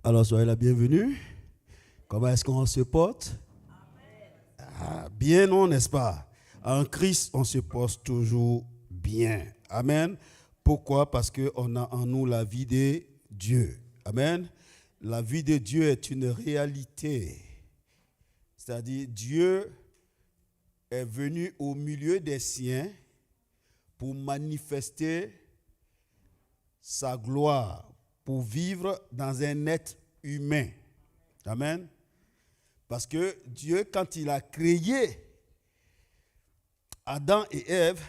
Alors, soyez la bienvenue. Comment est-ce qu'on se porte? Bien, non, n'est-ce pas? En Christ, on se porte toujours bien. Amen. Pourquoi? Parce qu'on a en nous la vie de Dieu. Amen. La vie de Dieu est une réalité. C'est-à-dire, Dieu est venu au milieu des siens pour manifester sa gloire, pour vivre dans un être humain. Amen. Parce que Dieu, quand il a créé Adam et Ève,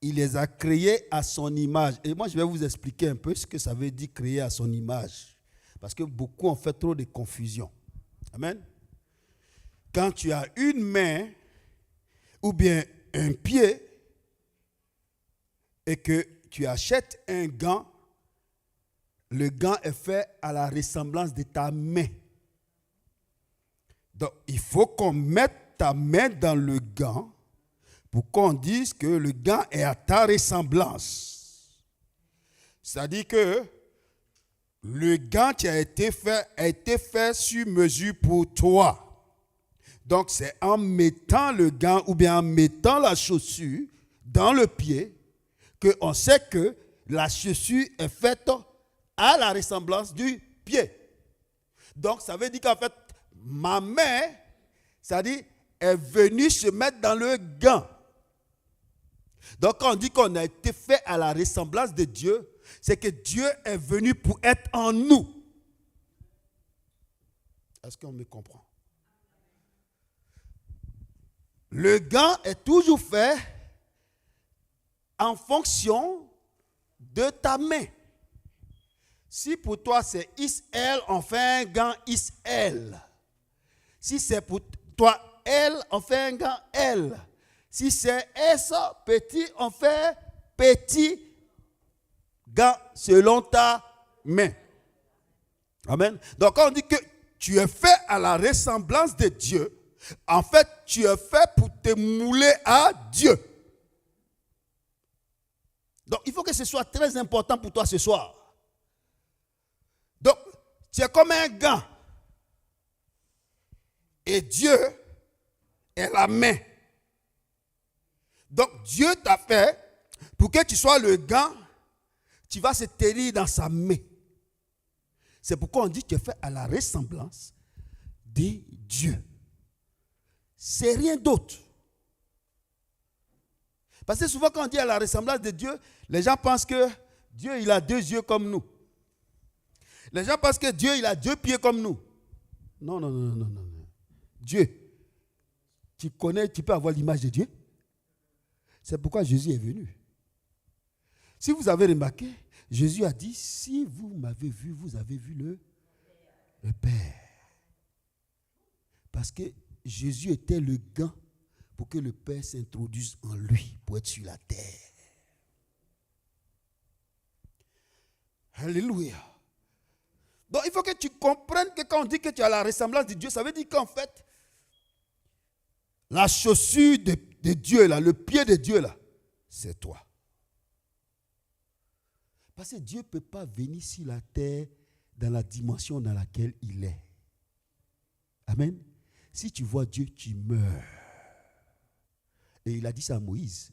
il les a créés à son image. Et moi, je vais vous expliquer un peu ce que ça veut dire créer à son image. Parce que beaucoup ont fait trop de confusion. Amen. Quand tu as une main ou bien un pied et que tu achètes un gant, le gant est fait à la ressemblance de ta main. Donc, il faut qu'on mette ta main dans le gant pour qu'on dise que le gant est à ta ressemblance. C'est-à-dire que le gant qui a été fait sur mesure pour toi. Donc, c'est en mettant le gant ou bien en mettant la chaussure dans le pied qu'on sait que la chaussure est faite à la ressemblance du pied. Donc, ça veut dire qu'en fait, ma main, c'est-à-dire, est venue se mettre dans le gant. Donc, quand on dit qu'on a été fait à la ressemblance de Dieu, c'est que Dieu est venu pour être en nous. Est-ce qu'on me comprend? Le gant est toujours fait en fonction de ta main. Si pour toi c'est XL, on fait un gant XL. Si c'est pour toi L, on fait un gant L. Si c'est S, petit, on fait petit gant selon ta main. Amen. Donc quand on dit que tu es fait à la ressemblance de Dieu, en fait, tu es fait pour te mouler à Dieu. Donc, il faut que ce soit très important pour toi ce soir. Donc, tu es comme un gant. Et Dieu est la main. Donc, Dieu t'a fait pour que tu sois le gant, tu vas se tenir dans sa main. C'est pourquoi on dit que tu es fait à la ressemblance de Dieu. C'est rien d'autre. Parce que souvent quand on dit à la ressemblance de Dieu, les gens pensent que Dieu il a deux yeux comme nous. Les gens pensent que Dieu il a deux pieds comme nous. Non, non, non, non, non, non. Dieu, tu connais, tu peux avoir l'image de Dieu. C'est pourquoi Jésus est venu. Si vous avez remarqué, Jésus a dit, si vous m'avez vu, vous avez vu le Père. Parce que Jésus était le gant pour que le Père s'introduise en lui, pour être sur la terre. Alléluia. Donc il faut que tu comprennes que quand on dit que tu as la ressemblance de Dieu, ça veut dire qu'en fait, la chaussure de Dieu, là, le pied de Dieu, là, c'est toi. Parce que Dieu ne peut pas venir sur la terre dans la dimension dans laquelle il est. Amen. Si tu vois Dieu, tu meurs. Et il a dit ça à Moïse.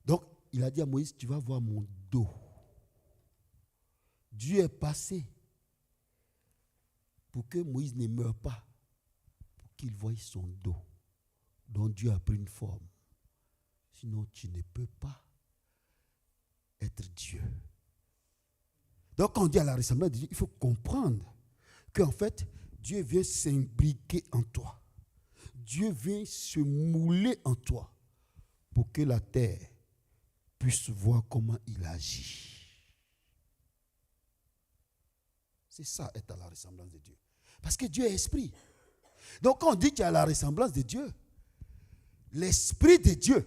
Donc, il a dit à Moïse, tu vas voir mon dos. Dieu est passé pour que Moïse ne meure pas, pour qu'il voie son dos. Donc, Dieu a pris une forme. Sinon, tu ne peux pas être Dieu. Donc, quand on dit à la ressemblance de Dieu, il faut comprendre qu'en fait, Dieu vient s'imbriquer en toi. Dieu vient se mouler en toi pour que la terre puisse voir comment il agit. C'est ça, être à la ressemblance de Dieu. Parce que Dieu est esprit. Donc quand on dit qu'il y a la ressemblance de Dieu, l'esprit de Dieu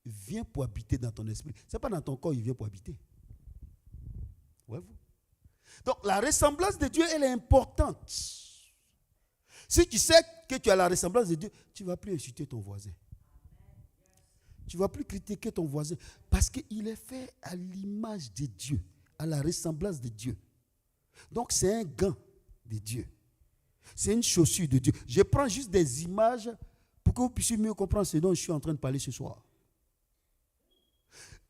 vient pour habiter dans ton esprit. Ce n'est pas dans ton corps, il vient pour habiter. Voyez-vous? Donc la ressemblance de Dieu, elle est importante. Si tu sais que tu as la ressemblance de Dieu, tu ne vas plus insulter ton voisin. Tu ne vas plus critiquer ton voisin. Parce qu'il est fait à l'image de Dieu, à la ressemblance de Dieu. Donc c'est un gant de Dieu. C'est une chaussure de Dieu. Je prends juste des images pour que vous puissiez mieux comprendre ce dont je suis en train de parler ce soir.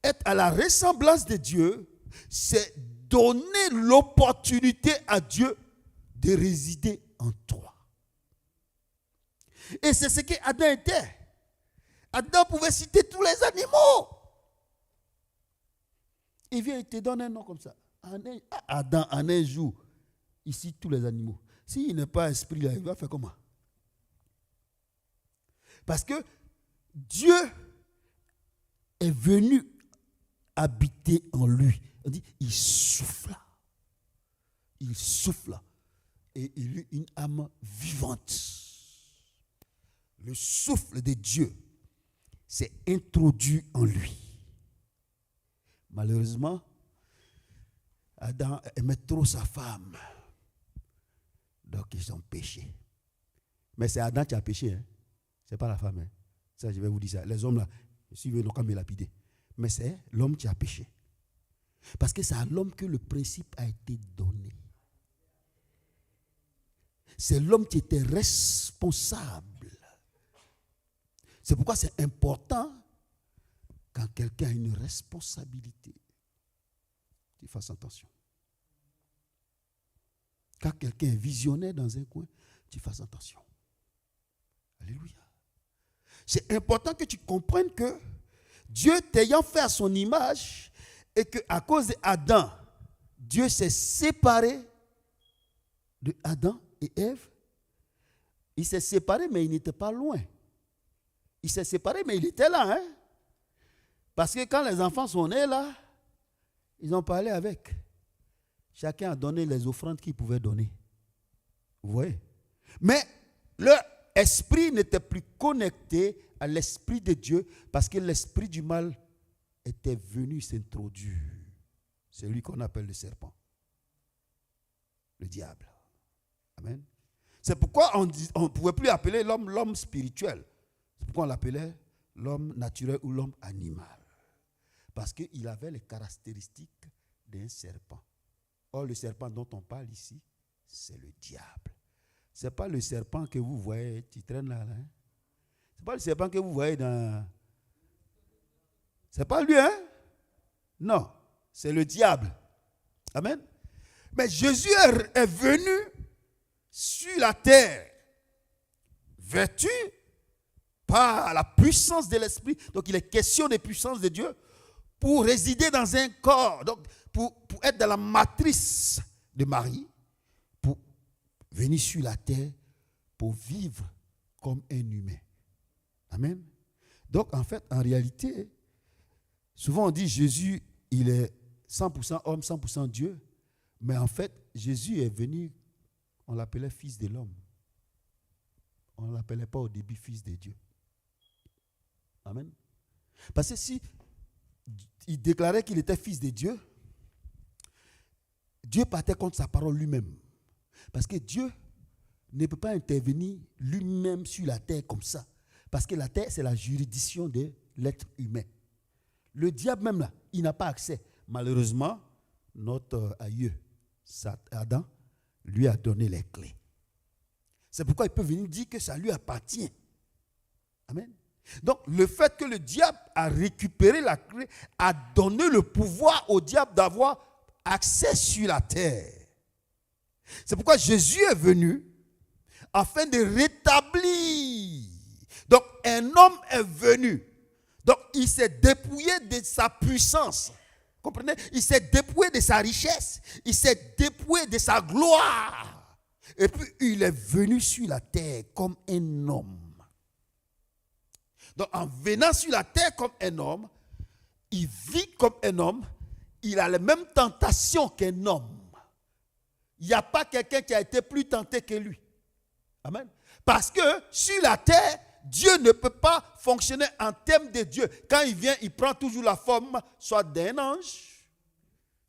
Être à la ressemblance de Dieu, c'est donner l'opportunité à Dieu de résider en toi. Et c'est ce qu'Adam était. Adam pouvait citer tous les animaux. Il vient, il te donne un nom comme ça. Adam, en un jour, il cite tous les animaux. S'il n'est pas esprit là, il va faire comment? Parce que Dieu est venu habiter en lui. On dit, il souffla. Il souffla. Et il eut une âme vivante. Le souffle de Dieu s'est introduit en lui. Malheureusement, Adam aimait trop sa femme. Donc ils ont péché. Mais c'est Adam qui a péché. Hein? Ce n'est pas la femme. Hein? Ça, je vais vous dire ça. Les hommes là, suivez, ils n'ont qu'à me lapider. Mais c'est l'homme qui a péché. Parce que c'est à l'homme que le principe a été donné. C'est l'homme qui était responsable. C'est pourquoi c'est important, quand quelqu'un a une responsabilité, qu'il fasse attention. Quand quelqu'un est visionnaire dans un coin, tu fasses attention. Alléluia. C'est important que tu comprennes que Dieu t'ayant fait à son image et qu'à cause d'Adam, Dieu s'est séparé de Adam et Ève. Il s'est séparé, mais il n'était pas loin. Il s'est séparé, mais il était là. Hein? Parce que quand les enfants sont nés là, ils ont parlé avec. Chacun a donné les offrandes qu'il pouvait donner. Vous voyez? Mais leur esprit n'était plus connecté à l'esprit de Dieu parce que l'esprit du mal était venu s'introduire. C'est lui qu'on appelle le serpent. Le diable. Amen. C'est pourquoi on ne pouvait plus appeler l'homme spirituel. C'est pourquoi on l'appelait l'homme naturel ou l'homme animal. Parce qu'il avait les caractéristiques d'un serpent. Or, le serpent dont on parle ici, c'est le diable. Ce n'est pas le serpent que vous voyez, tu traînes là. Hein? Ce n'est pas le serpent que vous voyez dans... Ce n'est pas lui, hein? Non, c'est le diable. Amen. Mais Jésus est venu sur la terre, vêtu par la puissance de l'esprit. Donc, il est question des puissances de Dieu pour résider dans un corps. Donc, pour être dans la matrice de Marie, pour venir sur la terre, pour vivre comme un humain. Amen. Donc, en fait, en réalité, souvent on dit Jésus, il est 100% homme, 100% Dieu. Mais en fait, Jésus est venu, on l'appelait fils de l'homme. On ne l'appelait pas au début fils de Dieu. Amen. Parce que si il déclarait qu'il était fils de Dieu, Dieu partait contre sa parole lui-même. Parce que Dieu ne peut pas intervenir lui-même sur la terre comme ça. Parce que la terre, c'est la juridiction de l'être humain. Le diable même là, il n'a pas accès. Malheureusement, notre aïeux, Adam, lui a donné les clés. C'est pourquoi il peut venir dire que ça lui appartient. Amen. Donc, le fait que le diable a récupéré la clé a donné le pouvoir au diable d'avoir accès sur la terre. C'est pourquoi Jésus est venu afin de rétablir. Donc, un homme est venu. Donc, il s'est dépouillé de sa puissance. Comprenez? Il s'est dépouillé de sa richesse. Il s'est dépouillé de sa gloire. Et puis, il est venu sur la terre comme un homme. Donc, en venant sur la terre comme un homme, il vit comme un homme. Il a les mêmes tentations qu'un homme. Il n'y a pas quelqu'un qui a été plus tenté que lui. Amen. Parce que sur la terre, Dieu ne peut pas fonctionner en termes de Dieu. Quand il vient, il prend toujours la forme soit d'un ange.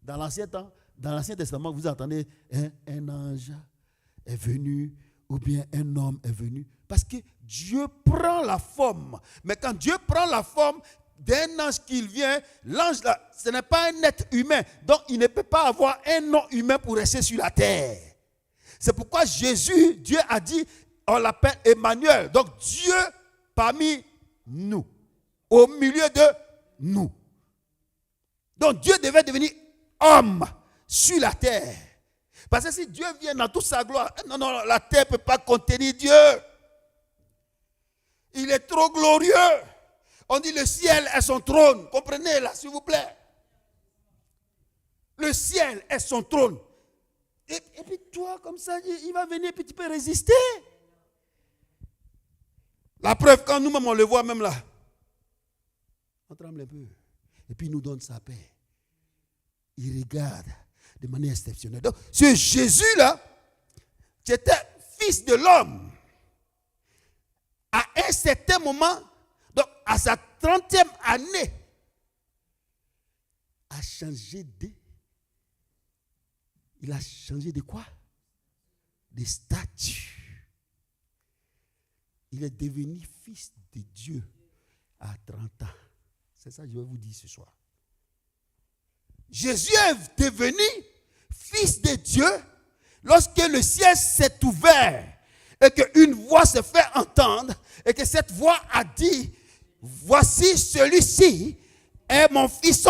Dans l'Ancien Testament, vous entendez un ange est venu ou bien un homme est venu. Parce que Dieu prend la forme. Mais quand Dieu prend la forme, d'un ange qu'il vient, l'ange là, ce n'est pas un être humain. Donc il ne peut pas avoir un nom humain pour rester sur la terre. C'est pourquoi Jésus, Dieu a dit, on l'appelle Emmanuel. Donc Dieu parmi nous, au milieu de nous. Donc Dieu devait devenir homme sur la terre. Parce que si Dieu vient dans toute sa gloire, non, la terre ne peut pas contenir Dieu. Il est trop glorieux. On dit le ciel est son trône. Comprenez là, s'il vous plaît. Le ciel est son trône. Et puis toi, comme ça, il va venir et puis tu peux résister. La preuve, quand nous-mêmes on le voit même là, on tremble un peu. Et puis il nous donne sa paix. Il regarde de manière exceptionnelle. Donc, ce Jésus-là, qui était fils de l'homme, à un certain moment, donc à sa 30e année, a changé de... Il a changé de quoi? De statut. Il est devenu fils de Dieu à 30 ans. C'est ça que je vais vous dire ce soir. Jésus est devenu fils de Dieu lorsque le ciel s'est ouvert et qu'une voix se fait entendre et que cette voix a dit, voici celui-ci est mon fils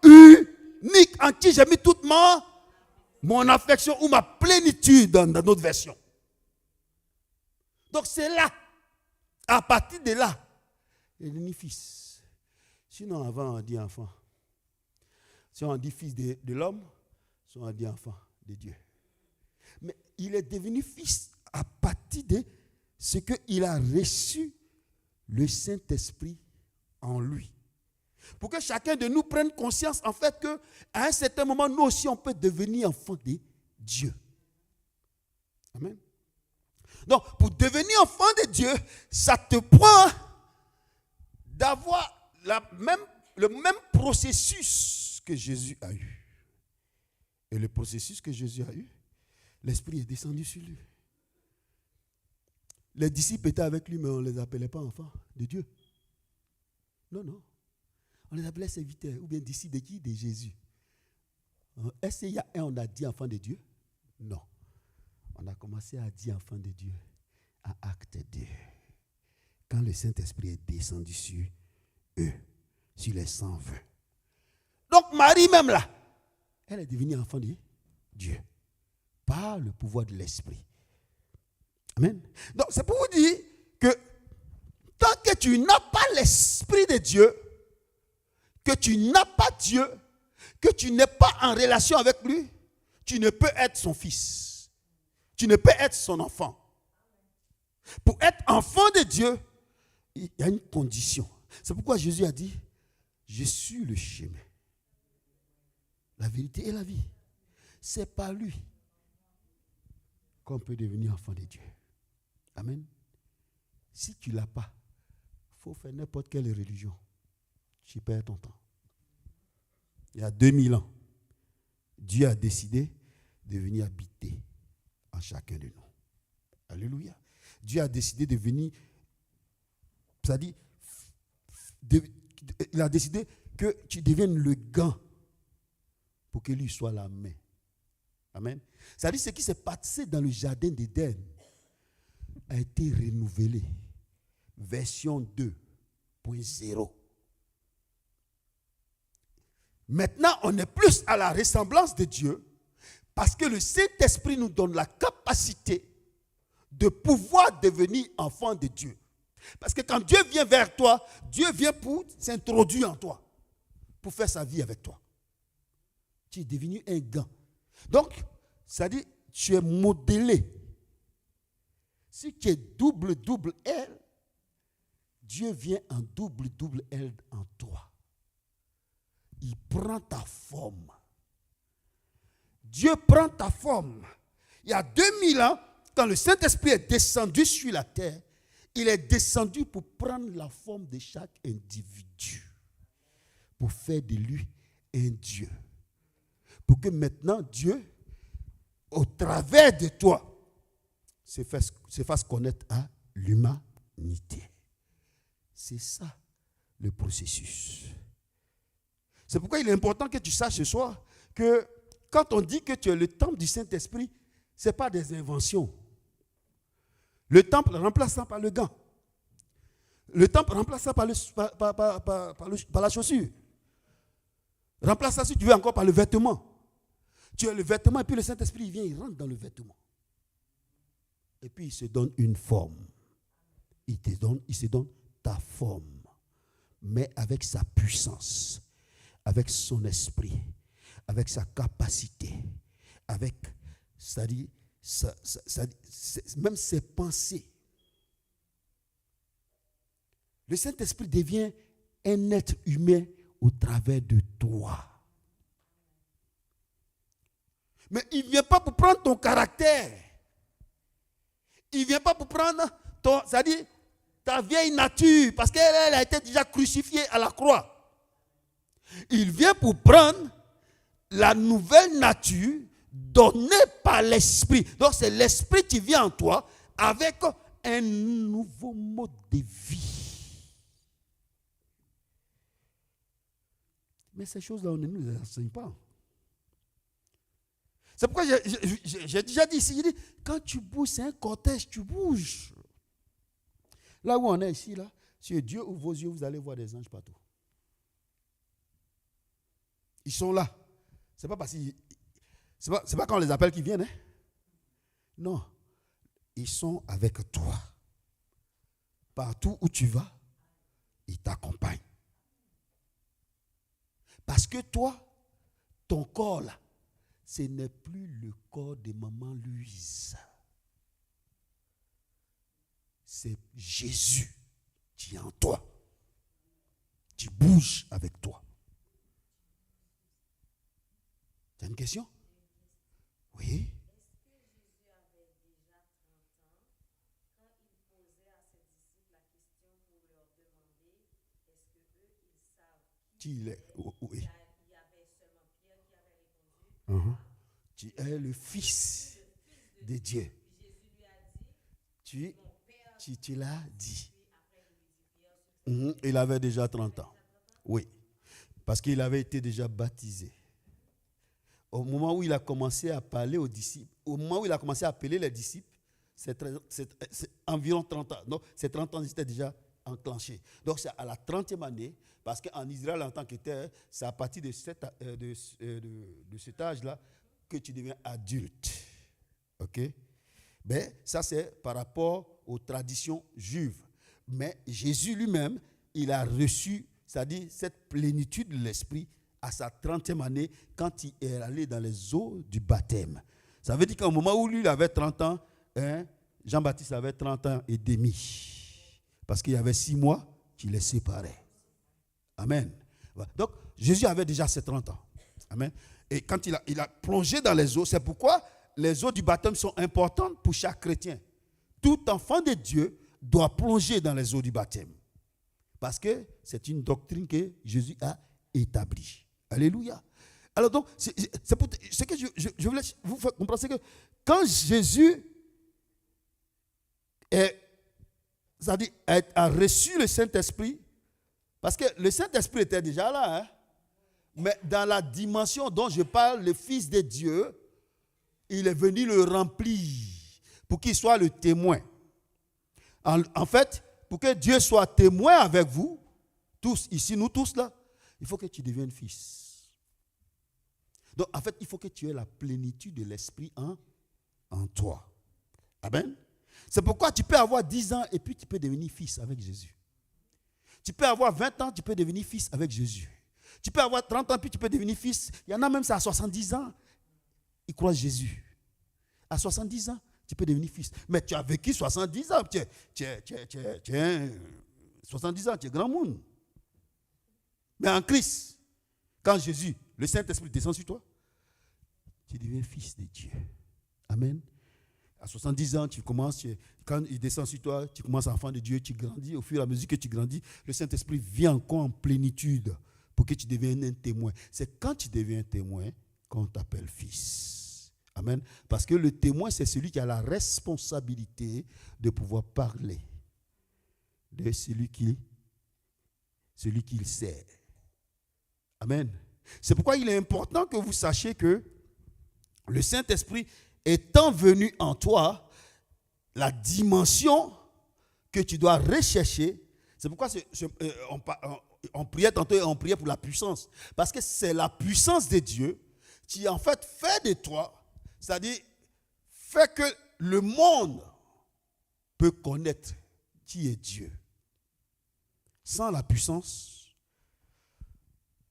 unique en qui j'ai mis toute mon affection ou ma plénitude dans notre version. Donc c'est là, à partir de là, il est devenu fils. Sinon avant on dit enfant. Si on dit fils de l'homme, si on dit enfant de Dieu. Mais il est devenu fils à partir de ce qu'il a reçu le Saint-Esprit en lui. Pour que chacun de nous prenne conscience en fait qu'à un certain moment, nous aussi, on peut devenir enfant de Dieu. Amen. Donc, pour devenir enfant de Dieu, ça te prend d'avoir le même processus que Jésus a eu. Et le processus que Jésus a eu, l'Esprit est descendu sur lui. Les disciples étaient avec lui, mais on ne les appelait pas enfants de Dieu. Non. On les appelait serviteurs, ou bien disciples de qui? De Jésus. Est-ce qu'il y a un, on a dit enfant de Dieu? Non. On a commencé à dire enfant de Dieu à Acte 2. Quand le Saint-Esprit est descendu sur eux, sur les 120. Donc Marie même là, elle est devenue enfant de Dieu. Par le pouvoir de l'Esprit. Amen. Donc c'est pour vous dire que tant que tu n'as pas l'Esprit de Dieu, que tu n'as pas Dieu, que tu n'es pas en relation avec lui, tu ne peux être son fils. Tu ne peux être son enfant. Pour être enfant de Dieu, il y a une condition. C'est pourquoi Jésus a dit, je suis le chemin, la vérité et la vie. C'est par lui qu'on peut devenir enfant de Dieu. Amen. Si tu ne l'as pas, il faut faire n'importe quelle religion. Tu perds ton temps. Il y a 2000 ans, Dieu a décidé de venir habiter en chacun de nous. Alléluia. Dieu a décidé de venir, c'est-à-dire, il a décidé que tu deviennes le gant pour que lui soit la main. Amen. C'est-à-dire ce qui s'est passé dans le jardin d'Éden a été renouvelé. Version 2.0. Maintenant, on est plus à la ressemblance de Dieu parce que le Saint-Esprit nous donne la capacité de pouvoir devenir enfant de Dieu. Parce que quand Dieu vient vers toi, Dieu vient pour s'introduire en toi, pour faire sa vie avec toi. Tu es devenu un gant. Donc, ça dit, tu es modelé. Si tu es double L, Dieu vient en double L en toi. Il prend ta forme. Dieu prend ta forme. Il y a 2000 ans, quand le Saint-Esprit est descendu sur la terre, il est descendu pour prendre la forme de chaque individu, pour faire de lui un Dieu. Pour que maintenant Dieu, au travers de toi, se fasse connaître à l'humanité. C'est ça le processus. C'est pourquoi il est important que tu saches ce soir que quand on dit que tu es le temple du Saint-Esprit, ce n'est pas des inventions. Le temple remplaçant par le gant. Le temple remplaçant par la chaussure. Remplaçant, si tu veux, encore par le vêtement. Tu as le vêtement et puis le Saint-Esprit il vient, il rentre dans le vêtement. Et puis il se donne une forme. Il se donne ta forme. Mais avec sa puissance, avec son esprit, avec sa capacité, avec, c'est-à-dire, même ses pensées. Le Saint-Esprit devient un être humain au travers de toi. Mais il ne vient pas pour prendre ton caractère. Il ne vient pas pour prendre c'est-à-dire ta vieille nature, parce qu'elle a été déjà crucifiée à la croix. Il vient pour prendre la nouvelle nature donnée par l'Esprit. Donc c'est l'Esprit qui vient en toi avec un nouveau mode de vie. Mais ces choses-là, on ne nous les enseigne pas. C'est pourquoi j'ai déjà dit ici, quand tu bouges, c'est un cortège, tu bouges. Là où on est ici, là, si Dieu ouvre vos yeux, vous allez voir des anges partout. Ils sont là. C'est pas parce qu'ils, c'est pas quand on les appelle qu'ils viennent. Hein? Non. Ils sont avec toi. Partout où tu vas, ils t'accompagnent. Parce que toi, ton corps là, ce n'est plus le corps de maman Louise. C'est Jésus qui est en toi. Qui bouge avec toi. Tu as une question? Oui. Qui il est? Oui. Tu es le Fils de Dieu. Tu l'as dit. Il avait déjà 30 ans. Oui. Parce qu'il avait été déjà baptisé. Au moment où il a commencé à parler aux disciples, au moment où il a commencé à appeler les disciples, c'est environ 30 ans. Donc, ces 30 ans étaient déjà enclenchés. Donc, c'est à la 30e année, parce qu'en Israël, en tant que tel, c'est à partir de cet âge-là que tu deviens adulte. OK? Ben, ça, c'est par rapport aux traditions juives. Mais Jésus lui-même, il a reçu, c'est-à-dire cette plénitude de l'esprit à sa 30e année quand il est allé dans les eaux du baptême. Ça veut dire qu'au moment où lui il avait 30 ans, Jean-Baptiste avait 30 ans et demi. Parce qu'il y avait 6 mois qui les séparaient. Amen. Donc, Jésus avait déjà ses 30 ans. Amen. Et quand il a plongé dans les eaux, c'est pourquoi les eaux du baptême sont importantes pour chaque chrétien. Tout enfant de Dieu doit plonger dans les eaux du baptême. Parce que c'est une doctrine que Jésus a établie. Alléluia. Alors donc, c'est pour ce que je voulais vous faire comprendre, c'est que quand Jésus a reçu le Saint-Esprit, parce que le Saint-Esprit était déjà là, hein, mais dans la dimension dont je parle, le Fils de Dieu, il est venu le remplir pour qu'il soit le témoin. En fait, pour que Dieu soit témoin avec vous, tous, ici, nous tous là, il faut que tu deviennes fils. Donc, en fait, il faut que tu aies la plénitude de l'esprit en toi. Amen. C'est pourquoi tu peux avoir 10 ans et puis tu peux devenir fils avec Jésus. Tu peux avoir 20 ans, tu peux devenir fils avec Jésus. Tu peux avoir 30 ans, puis tu peux devenir fils. Il y en a même, ça à 70 ans. Ils croient Jésus. À 70 ans, tu peux devenir fils. Mais tu as vécu 70 ans. Tu es 70 ans, tu es grand monde. Mais en Christ, quand Jésus, le Saint-Esprit descend sur toi, tu deviens fils de Dieu. Amen. À 70 ans, tu commences, quand il descend sur toi, tu commences enfant de Dieu, tu grandis. Au fur et à mesure que tu grandis, le Saint-Esprit vient encore en plénitude pour que tu deviennes un témoin. C'est quand tu deviens un témoin qu'on t'appelle fils. Amen. Parce que le témoin, c'est celui qui a la responsabilité de pouvoir parler de celui celui qu'il sert. Amen. C'est pourquoi il est important que vous sachiez que le Saint-Esprit étant venu en toi, la dimension que tu dois rechercher, c'est pourquoi on priait tantôt et on priait pour la puissance. Parce que c'est la puissance de Dieu qui en fait fait de toi, c'est-à-dire fait que le monde peut connaître qui est Dieu. Sans la puissance,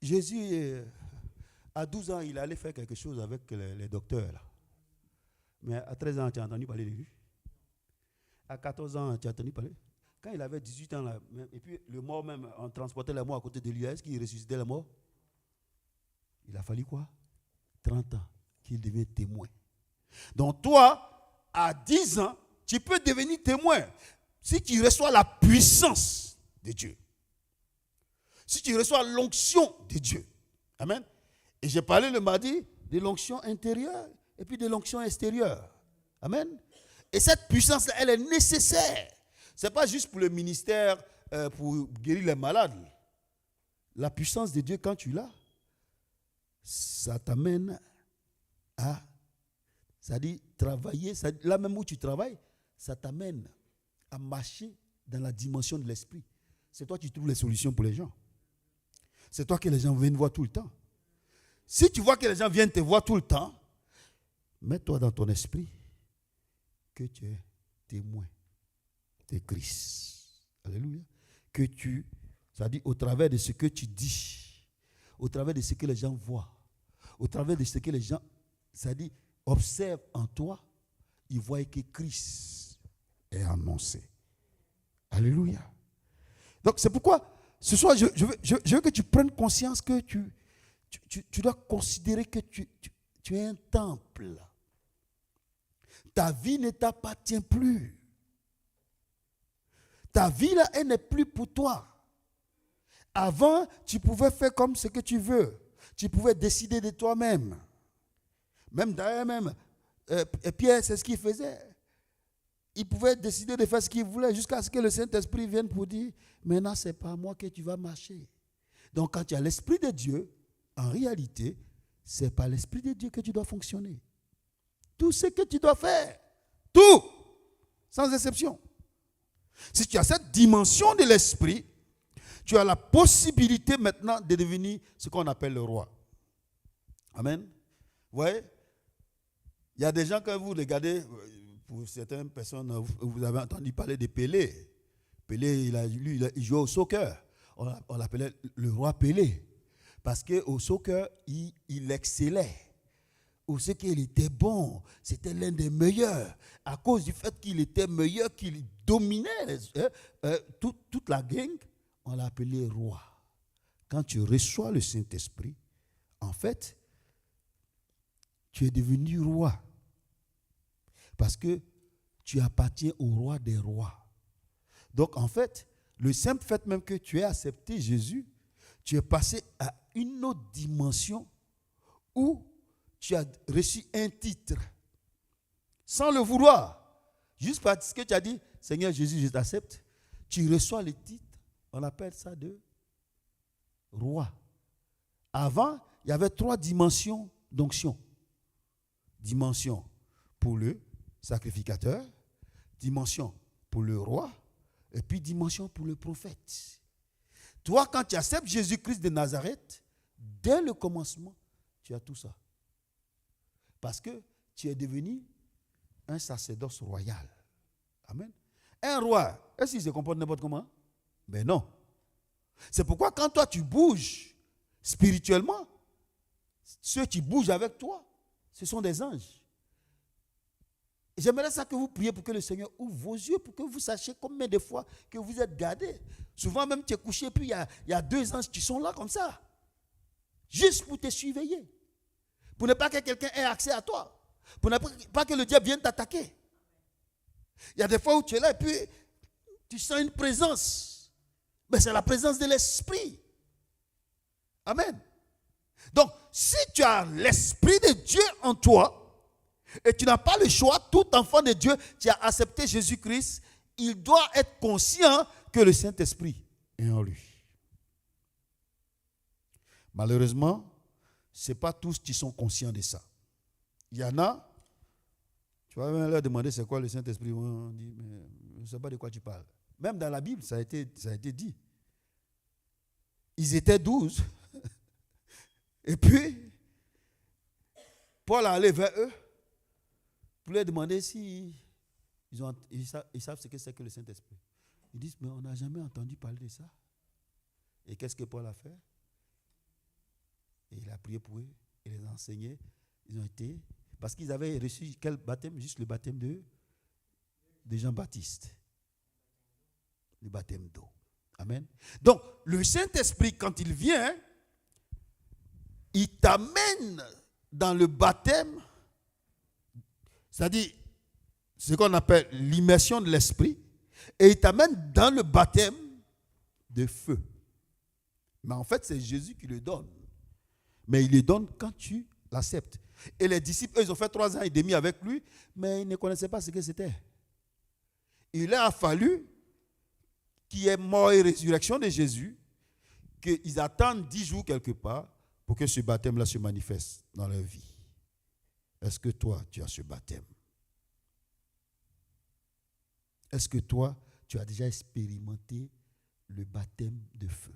Jésus, à 12 ans, il allait faire quelque chose avec les docteurs. Là. Mais à 13 ans, tu as entendu parler de lui. À 14 ans, tu as entendu parler. Quand il avait 18 ans, là, et puis le mort même, on transportait les morts à côté de lui, est-ce qu'il ressuscitait les morts? Il a fallu quoi? 30 ans qu'il devienne témoin. Donc toi, à 10 ans, tu peux devenir témoin si tu reçois la puissance de Dieu. Si tu reçois l'onction de Dieu. Amen. Et j'ai parlé le mardi de l'onction intérieure et puis de l'onction extérieure. Amen. Et cette puissance-là, elle est nécessaire. Ce n'est pas juste pour le ministère, pour guérir les malades. La puissance de Dieu, quand tu l'as, ça t'amène à, c'est-à-dire travailler, là même où tu travailles, ça t'amène à marcher dans la dimension de l'esprit. C'est toi qui trouves les solutions pour les gens. C'est toi que les gens viennent voir tout le temps. Si tu vois que les gens viennent te voir tout le temps, mets-toi dans ton esprit que tu es témoin de Christ. Alléluia. Que tu, c'est-à-dire au travers de ce que tu dis, au travers de ce que les gens voient, au travers de ce que les gens, c'est-à-dire observent en toi, ils voient que Christ est annoncé. Alléluia. Donc c'est pourquoi ce soir je veux que tu prennes conscience que tu dois considérer que tu es un temple. Ta vie ne t'appartient plus. Ta vie là, elle n'est plus pour toi. Avant, tu pouvais faire comme ce que tu veux. Tu pouvais décider de toi-même. Même d'ailleurs, Pierre, c'est ce qu'il faisait. Il pouvait décider de faire ce qu'il voulait jusqu'à ce que le Saint-Esprit vienne pour dire, maintenant, ce n'est pas moi que tu vas marcher. Donc, quand tu as l'Esprit de Dieu, en réalité, ce n'est pas l'Esprit de Dieu que tu dois fonctionner. Tout ce que tu dois faire, tout, sans exception. Si tu as cette dimension de l'Esprit, tu as la possibilité maintenant de devenir ce qu'on appelle le roi. Amen. Vous voyez, il y a des gens, quand vous regardez, pour certaines personnes, vous avez entendu parler de Pelé. Pelé, il jouait au soccer. On l'appelait le roi Pelé. Parce qu'au soccer, il excellait. Où c'est qu'il était bon, c'était l'un des meilleurs. À cause du fait qu'il était meilleur, qu'il dominait toute la gang, on l'appelait roi. Quand tu reçois le Saint-Esprit, en fait, tu es devenu roi. Parce que tu appartiens au roi des rois. Donc en fait, le simple fait même que tu aies accepté Jésus, tu es passé à une autre dimension où tu as reçu un titre sans le vouloir. Juste parce que tu as dit, Seigneur Jésus, je t'accepte. Tu reçois le titre, on appelle ça de roi. Avant, il y avait 3 dimensions d'onction. Dimension pour le sacrificateur, dimension pour le roi, et puis dimension pour le prophète. Toi, quand tu acceptes Jésus-Christ de Nazareth, dès le commencement, tu as tout ça. Parce que tu es devenu un sacerdoce royal. Amen. Un roi, est-ce qu'il se comporte n'importe comment? Ben non. C'est pourquoi quand toi tu bouges spirituellement, ceux qui bougent avec toi, ce sont des anges. J'aimerais ça que vous priez pour que le Seigneur ouvre vos yeux, pour que vous sachiez combien de fois que vous êtes gardés. Souvent même tu es couché et puis il y a 2 anges qui sont là comme ça. Juste pour te surveiller. Pour ne pas que quelqu'un ait accès à toi. Pour ne pas que le diable vienne t'attaquer. Il y a des fois où tu es là et puis tu sens une présence. Mais c'est la présence de l'Esprit. Amen. Donc, si tu as l'Esprit de Dieu en toi, et tu n'as pas le choix, tout enfant de Dieu qui a accepté Jésus-Christ, il doit être conscient que le Saint-Esprit est en lui. Malheureusement, ce n'est pas tous qui sont conscients de ça. Il y en a, tu vas même leur demander c'est quoi le Saint-Esprit. On dit, mais je ne sais pas de quoi tu parles. Même dans la Bible, ça a été dit. Ils étaient 12. Et puis, Paul est allé vers eux pour leur demander si ils savent ce que c'est que le Saint-Esprit. Ils disent, mais on n'a jamais entendu parler de ça. Et qu'est-ce que Paul a fait? Et il a prié pour eux, il les a enseignés. Ils ont été, parce qu'ils avaient reçu quel baptême? Juste le baptême de Jean-Baptiste. Le baptême d'eau. Amen. Donc, le Saint-Esprit, quand il vient, il t'amène dans le baptême, c'est-à-dire ce qu'on appelle l'immersion de l'Esprit, et il t'amène dans le baptême de feu. Mais en fait, c'est Jésus qui le donne. Mais il le donne quand tu l'acceptes. Et les disciples, eux, ils ont fait 3 ans et demi avec lui, mais ils ne connaissaient pas ce que c'était. Il a fallu qu'il y ait mort et résurrection de Jésus, qu'ils attendent 10 jours quelque part pour que ce baptême-là se manifeste dans leur vie. Est-ce que toi, tu as ce baptême? Est-ce que toi, tu as déjà expérimenté le baptême de feu?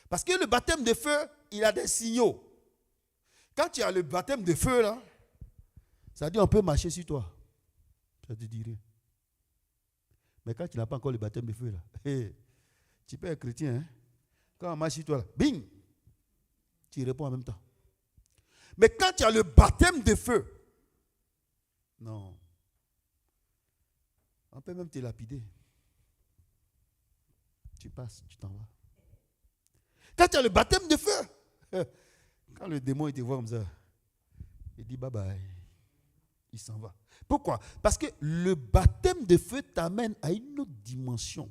Parce que le baptême de feu, il a des signaux. Quand tu as le baptême de feu, là, ça dit on peut marcher sur toi. Ça te dit rien. Mais quand tu n'as pas encore le baptême de feu, là, tu peux être chrétien. Hein? Quand on marche sur toi, là, bing, tu réponds en même temps. Mais quand tu as le baptême de feu, non. On peut même te lapider. Tu passes, tu t'en vas. Quand tu as le baptême de feu, quand le démon il te voit comme ça, il dit bye bye. Il s'en va. Pourquoi? Parce que le baptême de feu t'amène à une autre dimension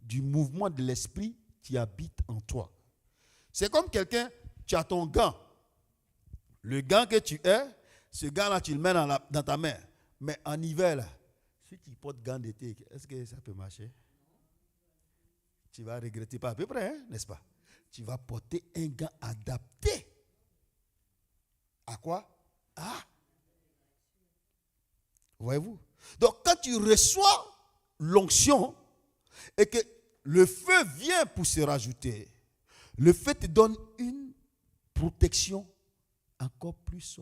du mouvement de l'esprit qui habite en toi. C'est comme quelqu'un, tu as ton gant. Le gant que tu es, ce gant-là, tu le mets dans ta main. Mais en hiver, là, si tu portes gant d'été, est-ce que ça peut marcher? Tu vas regretter pas à peu près, hein, n'est-ce pas? Tu vas porter un gant adapté. À quoi? Voyez-vous? Donc, quand tu reçois l'onction et que le feu vient pour se rajouter, le feu te donne une protection encore plus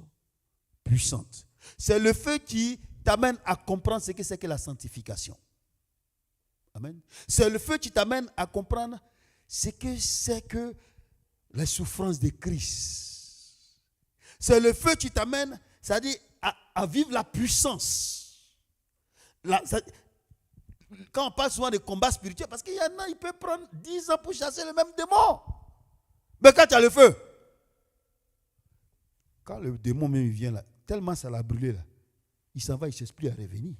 puissante. C'est le feu qui t'amène à comprendre ce que c'est que la sanctification. Amen. C'est le feu qui t'amène à comprendre ce que c'est que les souffrances de Christ. C'est le feu qui t'amène, c'est-à-dire à vivre la puissance. Quand on parle souvent de combat spirituel, parce qu'il y en a, il peut prendre 10 ans pour chasser le même démon. Mais quand tu as le feu, quand le démon même vient là, tellement ça l'a brûlé là, il s'en va, il ne cherche plus à revenir.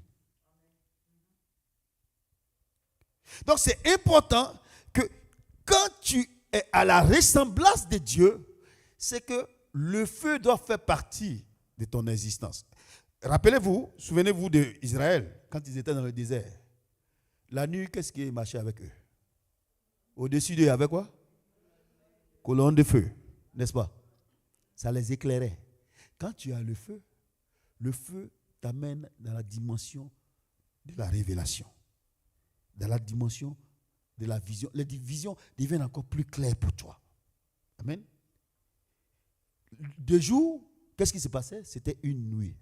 Donc c'est important que quand tu es à la ressemblance de Dieu, c'est que le feu doit faire partie de ton existence. Rappelez-vous, souvenez-vous d'Israël, quand ils étaient dans le désert. La nuit, qu'est-ce qui marchait avec eux? Au-dessus d'eux, il y avait quoi? Colonne de feu, n'est-ce pas? Ça les éclairait. Quand tu as le feu t'amène dans la dimension de la révélation, dans la dimension de la vision. Les visions deviennent encore plus claires pour toi. Amen. De jour, qu'est-ce qui se passait? C'était une nuée.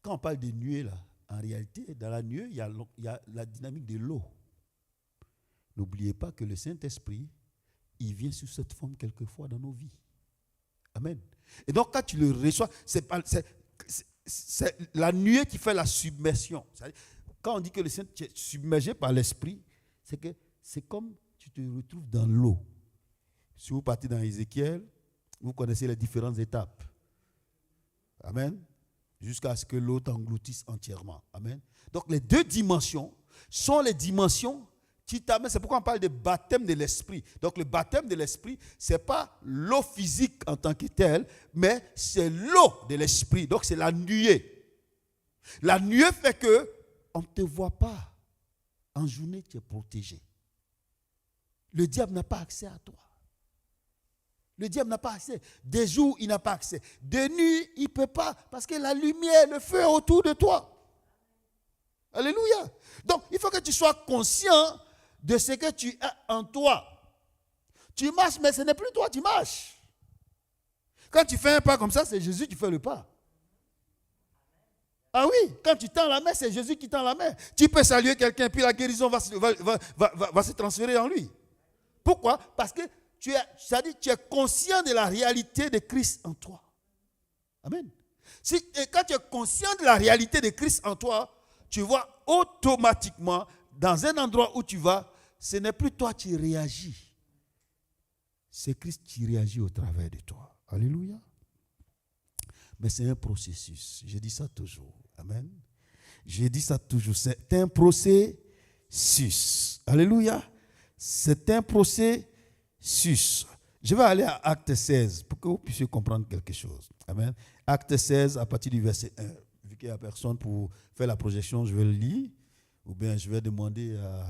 Quand on parle de nuée, là, en réalité, dans la nuée, il y a la dynamique de l'eau. N'oubliez pas que le Saint-Esprit, il vient sous cette forme quelquefois dans nos vies. Amen. Et donc, quand tu le reçois, c'est la nuée qui fait la submersion. Quand on dit que le Saint est submergé par l'Esprit, c'est que c'est comme tu te retrouves dans l'eau. Si vous partez dans Ézéchiel, vous connaissez les différentes étapes. Amen. Jusqu'à ce que l'eau t'engloutisse entièrement. Amen. Donc les deux dimensions sont les dimensions qui t'amènent. C'est pourquoi on parle de baptême de l'Esprit. Donc le baptême de l'Esprit, ce n'est pas l'eau physique en tant que telle, mais c'est l'eau de l'Esprit. Donc c'est la nuée. La nuée fait que on ne te voit pas. En journée, tu es protégé. le diable n'a pas accès à toi. Le diable n'a pas accès. Des jours, il n'a pas accès. De nuit, il ne peut pas, parce que la lumière, le feu est autour de toi. Alléluia. Donc, il faut que tu sois conscient de ce que tu as en toi. Tu marches, mais ce n'est plus toi, tu marches. Quand tu fais un pas comme ça, c'est Jésus qui fait le pas. Ah oui, quand tu tends la main, c'est Jésus qui tend la main. Tu peux saluer quelqu'un, puis la guérison va se transférer en lui. Pourquoi? Parce que tu es conscient de la réalité de Christ en toi. Amen. Quand tu es conscient de la réalité de Christ en toi, tu vois automatiquement, dans un endroit où tu vas, ce n'est plus toi qui réagis. C'est Christ qui réagit au travers de toi. Alléluia. Mais c'est un processus. Je dis ça toujours. Amen. Je dis ça toujours. C'est un processus. Alléluia. C'est un processus. Je vais aller à Acte 16 pour que vous puissiez comprendre quelque chose. Amen. Acte 16 à partir du verset 1. Vu qu'il n'y a personne pour faire la projection, je vais le lire. Ou bien je vais demander à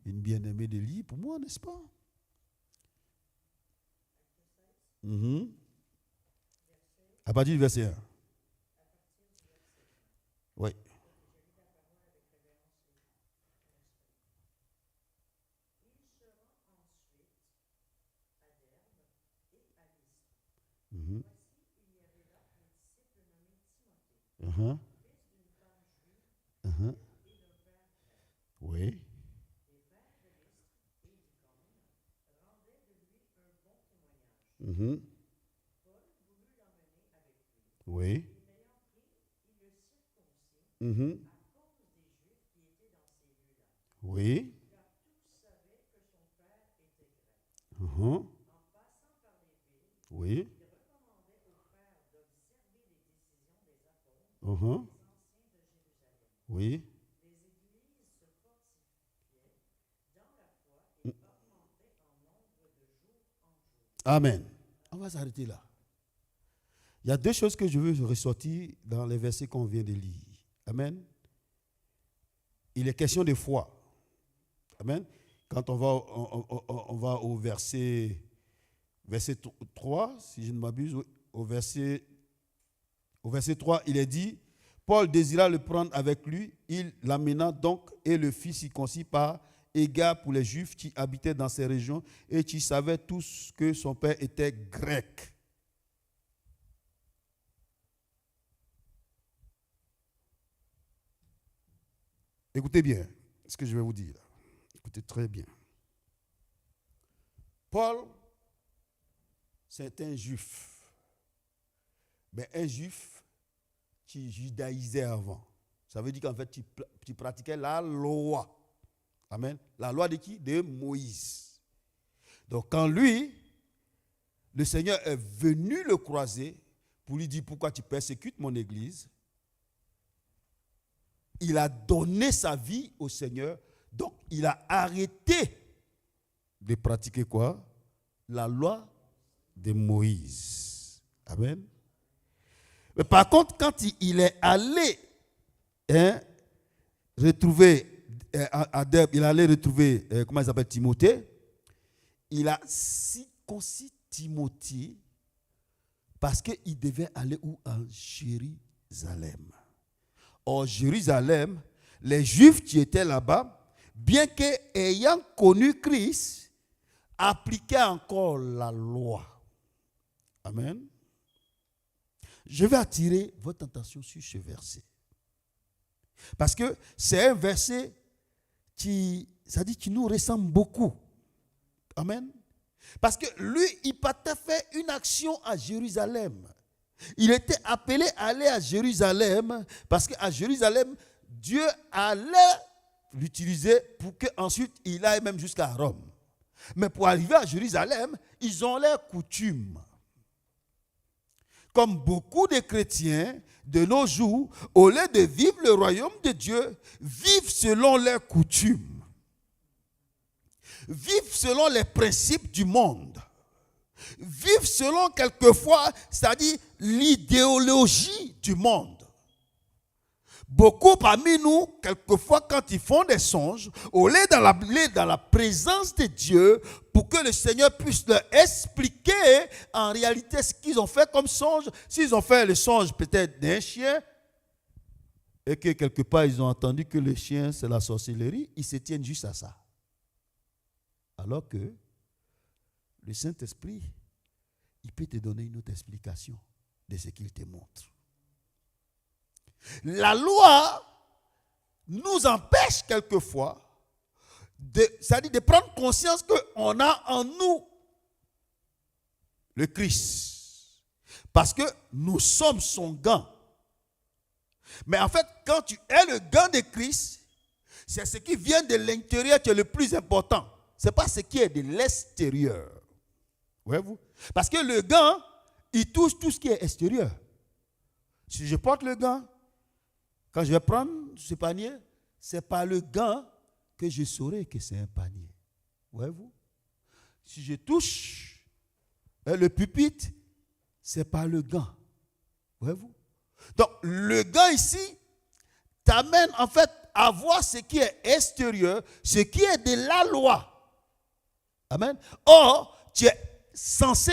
une bien-aimée de lire pour moi, n'est-ce pas? À partir du verset 1. Oui. Oui. Oui. Oui. Oui. Oui. Amen. On va s'arrêter là. Il y a deux choses que je veux ressortir dans les versets qu'on vient de lire. Amen. Il est question de foi. Amen. Quand on va au verset 3, si je ne m'abuse, au verset 3, il est dit, Paul désira le prendre avec lui, il l'amena donc et le fit circoncis par égard pour les Juifs qui habitaient dans ces régions et qui savaient tous que son père était grec. Écoutez bien ce que je vais vous dire. Écoutez très bien. Paul, c'est un juif. Mais un juif qui judaïsait avant. Ça veut dire qu'en fait, tu pratiquais la loi. Amen. La loi de qui? De Moïse. Donc quand lui, le Seigneur est venu le croiser pour lui dire pourquoi tu persécutes mon église, il a donné sa vie au Seigneur. Donc il a arrêté de pratiquer quoi? La loi de Moïse. Amen. Mais par contre, quand il est allé retrouver à Derbe, il allait retrouver, comment il s'appelle, Timothée, il a circoncis Timothée parce qu'il devait aller où? En Jérusalem. Or, Jérusalem, les Juifs qui étaient là-bas, bien qu'ayant connu Christ, appliquaient encore la loi. Amen. Je vais attirer votre attention sur ce verset. Parce que c'est un verset qui nous ressemble beaucoup. Amen. Parce que lui, il partait faire une action à Jérusalem. Il était appelé à aller à Jérusalem parce qu'à Jérusalem, Dieu allait l'utiliser pour qu'ensuite il aille même jusqu'à Rome. Mais pour arriver à Jérusalem, ils ont leurs coutumes. Comme beaucoup de chrétiens de nos jours, au lieu de vivre le royaume de Dieu, vivent selon leurs coutumes. Vivent selon les principes du monde. Vivent selon quelquefois, c'est-à-dire l'idéologie du monde. Beaucoup parmi nous, quelquefois, quand ils font des songes, au lieu d'aller dans la présence de Dieu, pour que le Seigneur puisse leur expliquer en réalité ce qu'ils ont fait comme songe, s'ils ont fait le songe peut-être d'un chien, et que quelque part ils ont entendu que le chien c'est la sorcellerie, ils se tiennent juste à ça. Alors que le Saint-Esprit, il peut te donner une autre explication de ce qu'il te montre. La loi nous empêche quelquefois c'est-à-dire de prendre conscience qu'on a en nous le Christ. Parce que nous sommes son gant. Mais en fait, quand tu es le gant de Christ, c'est ce qui vient de l'intérieur qui est le plus important. Ce n'est pas ce qui est de l'extérieur. Voyez-vous? Parce que le gant, il touche tout ce qui est extérieur. Si je porte le gant, quand je vais prendre ce panier, c'est par le gant que je saurai que c'est un panier. Voyez-vous? Si je touche le pupitre, c'est par le gant. Voyez-vous? Donc, le gant ici t'amène en fait à voir ce qui est extérieur, ce qui est de la loi. Amen. Or, tu es censé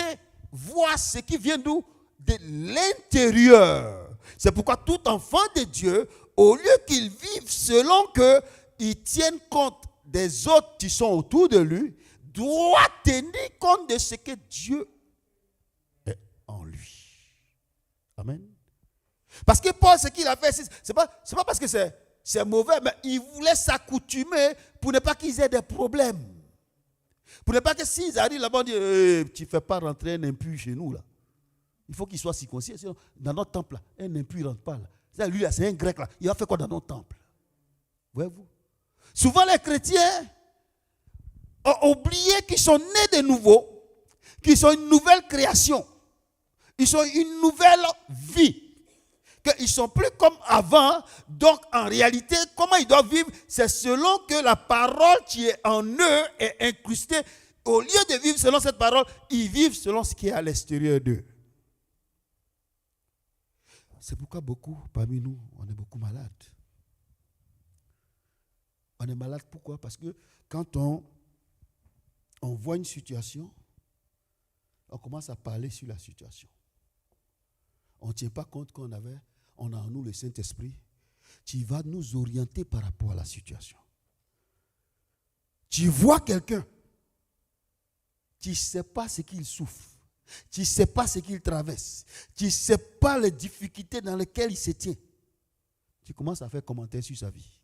voir ce qui vient d'où? De l'intérieur. C'est pourquoi tout enfant de Dieu, au lieu qu'il vive selon qu'il tienne compte des autres qui sont autour de lui, doit tenir compte de ce que Dieu est en lui. Amen. Parce que Paul, ce qu'il a fait, c'est pas parce que c'est mauvais, mais il voulait s'accoutumer pour ne pas qu'ils aient des problèmes. Pour ne pas que s'ils arrivent là-bas, on dit tu ne fais pas rentrer un impur chez nous. Là. Il faut qu'il soit circoncis. Sinon, dans notre temple, là, un impur ne rentre pas. Là. Lui, là, c'est un grec. Là. Il va faire quoi dans notre temple? Voyez-vous? Souvent, les chrétiens ont oublié qu'ils sont nés de nouveau, qu'ils sont une nouvelle création. Ils sont une nouvelle vie. Qu'ils ne sont plus comme avant. Donc, en réalité, comment ils doivent vivre? C'est selon que la parole qui est en eux est incrustée. Au lieu de vivre selon cette parole, ils vivent selon ce qui est à l'extérieur d'eux. C'est pourquoi beaucoup, parmi nous, on est beaucoup malades. On est malade pourquoi? Parce que quand on voit une situation, on commence à parler sur la situation. On ne tient pas compte qu'on a en nous le Saint-Esprit qui va nous orienter par rapport à la situation. Tu vois quelqu'un, tu ne sais pas ce qu'il souffre, tu ne sais pas ce qu'il traverse, tu ne sais pas les difficultés dans lesquelles il se tient. Tu commences à faire commentaire sur sa vie.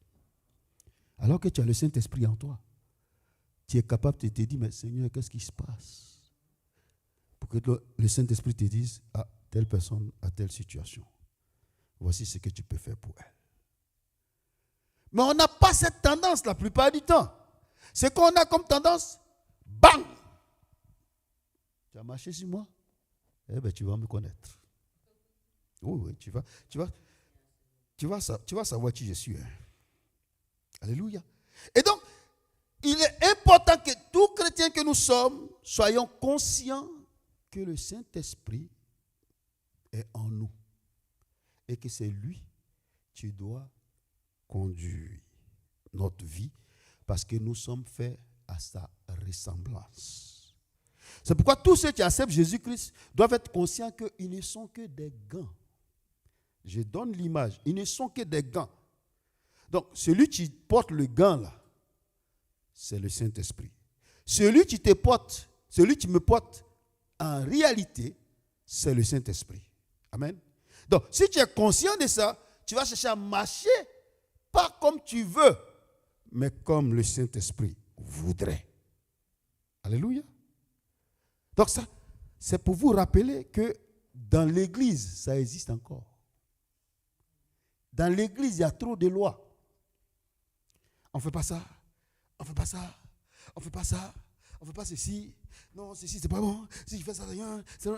Alors que tu as le Saint-Esprit en toi, tu es capable de te dire, mais Seigneur, qu'est-ce qui se passe? Pour que le Saint-Esprit te dise, ah, telle personne a telle situation. Voici ce que tu peux faire pour elle. Mais on n'a pas cette tendance la plupart du temps. Ce qu'on a comme tendance, bang! Tu as marché sur moi? Eh bien, tu vas me connaître. Oui, tu vas savoir qui je suis. Hein. Alléluia. Et donc, il est important que tout chrétien que nous sommes, soyons conscients que le Saint-Esprit est en nous. Et que c'est lui qui doit conduire notre vie parce que nous sommes faits à sa ressemblance. C'est pourquoi tous ceux qui acceptent Jésus-Christ doivent être conscients qu'ils ne sont que des gants. Je donne l'image. Ils ne sont que des gants. Donc, celui qui porte le gant là, c'est le Saint-Esprit. Celui qui te porte, celui qui me porte, en réalité, c'est le Saint-Esprit. Amen. Donc, si tu es conscient de ça, tu vas chercher à marcher, pas comme tu veux, mais comme le Saint-Esprit voudrait. Alléluia. Donc ça, c'est pour vous rappeler que dans l'Église, ça existe encore. Dans l'Église, il y a trop de lois. On ne fait pas ça, on ne fait pas ça, on ne fait pas ça, on ne fait pas ceci. Non, ceci, c'est pas bon. Si je fais ça, c'est...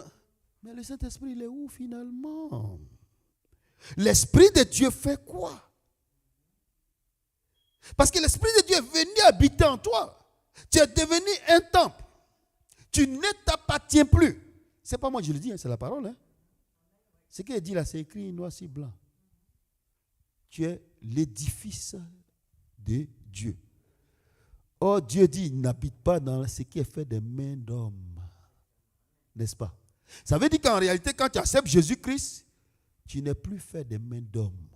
Mais le Saint-Esprit, il est où finalement? L'Esprit de Dieu fait quoi? Parce que l'Esprit de Dieu est venu habiter en toi. Tu es devenu un temple. Tu ne t'appartiens plus. Ce n'est pas moi qui le dis, c'est la parole. Hein? Ce qu'il dit là, c'est écrit noir sur blanc. tu es l'édifice de Dieu. Or, Dieu dit, il n'habite pas dans ce qui est fait des mains d'hommes. N'est-ce pas? Ça veut dire qu'en réalité, quand tu acceptes Jésus-Christ, tu n'es plus fait des mains d'hommes.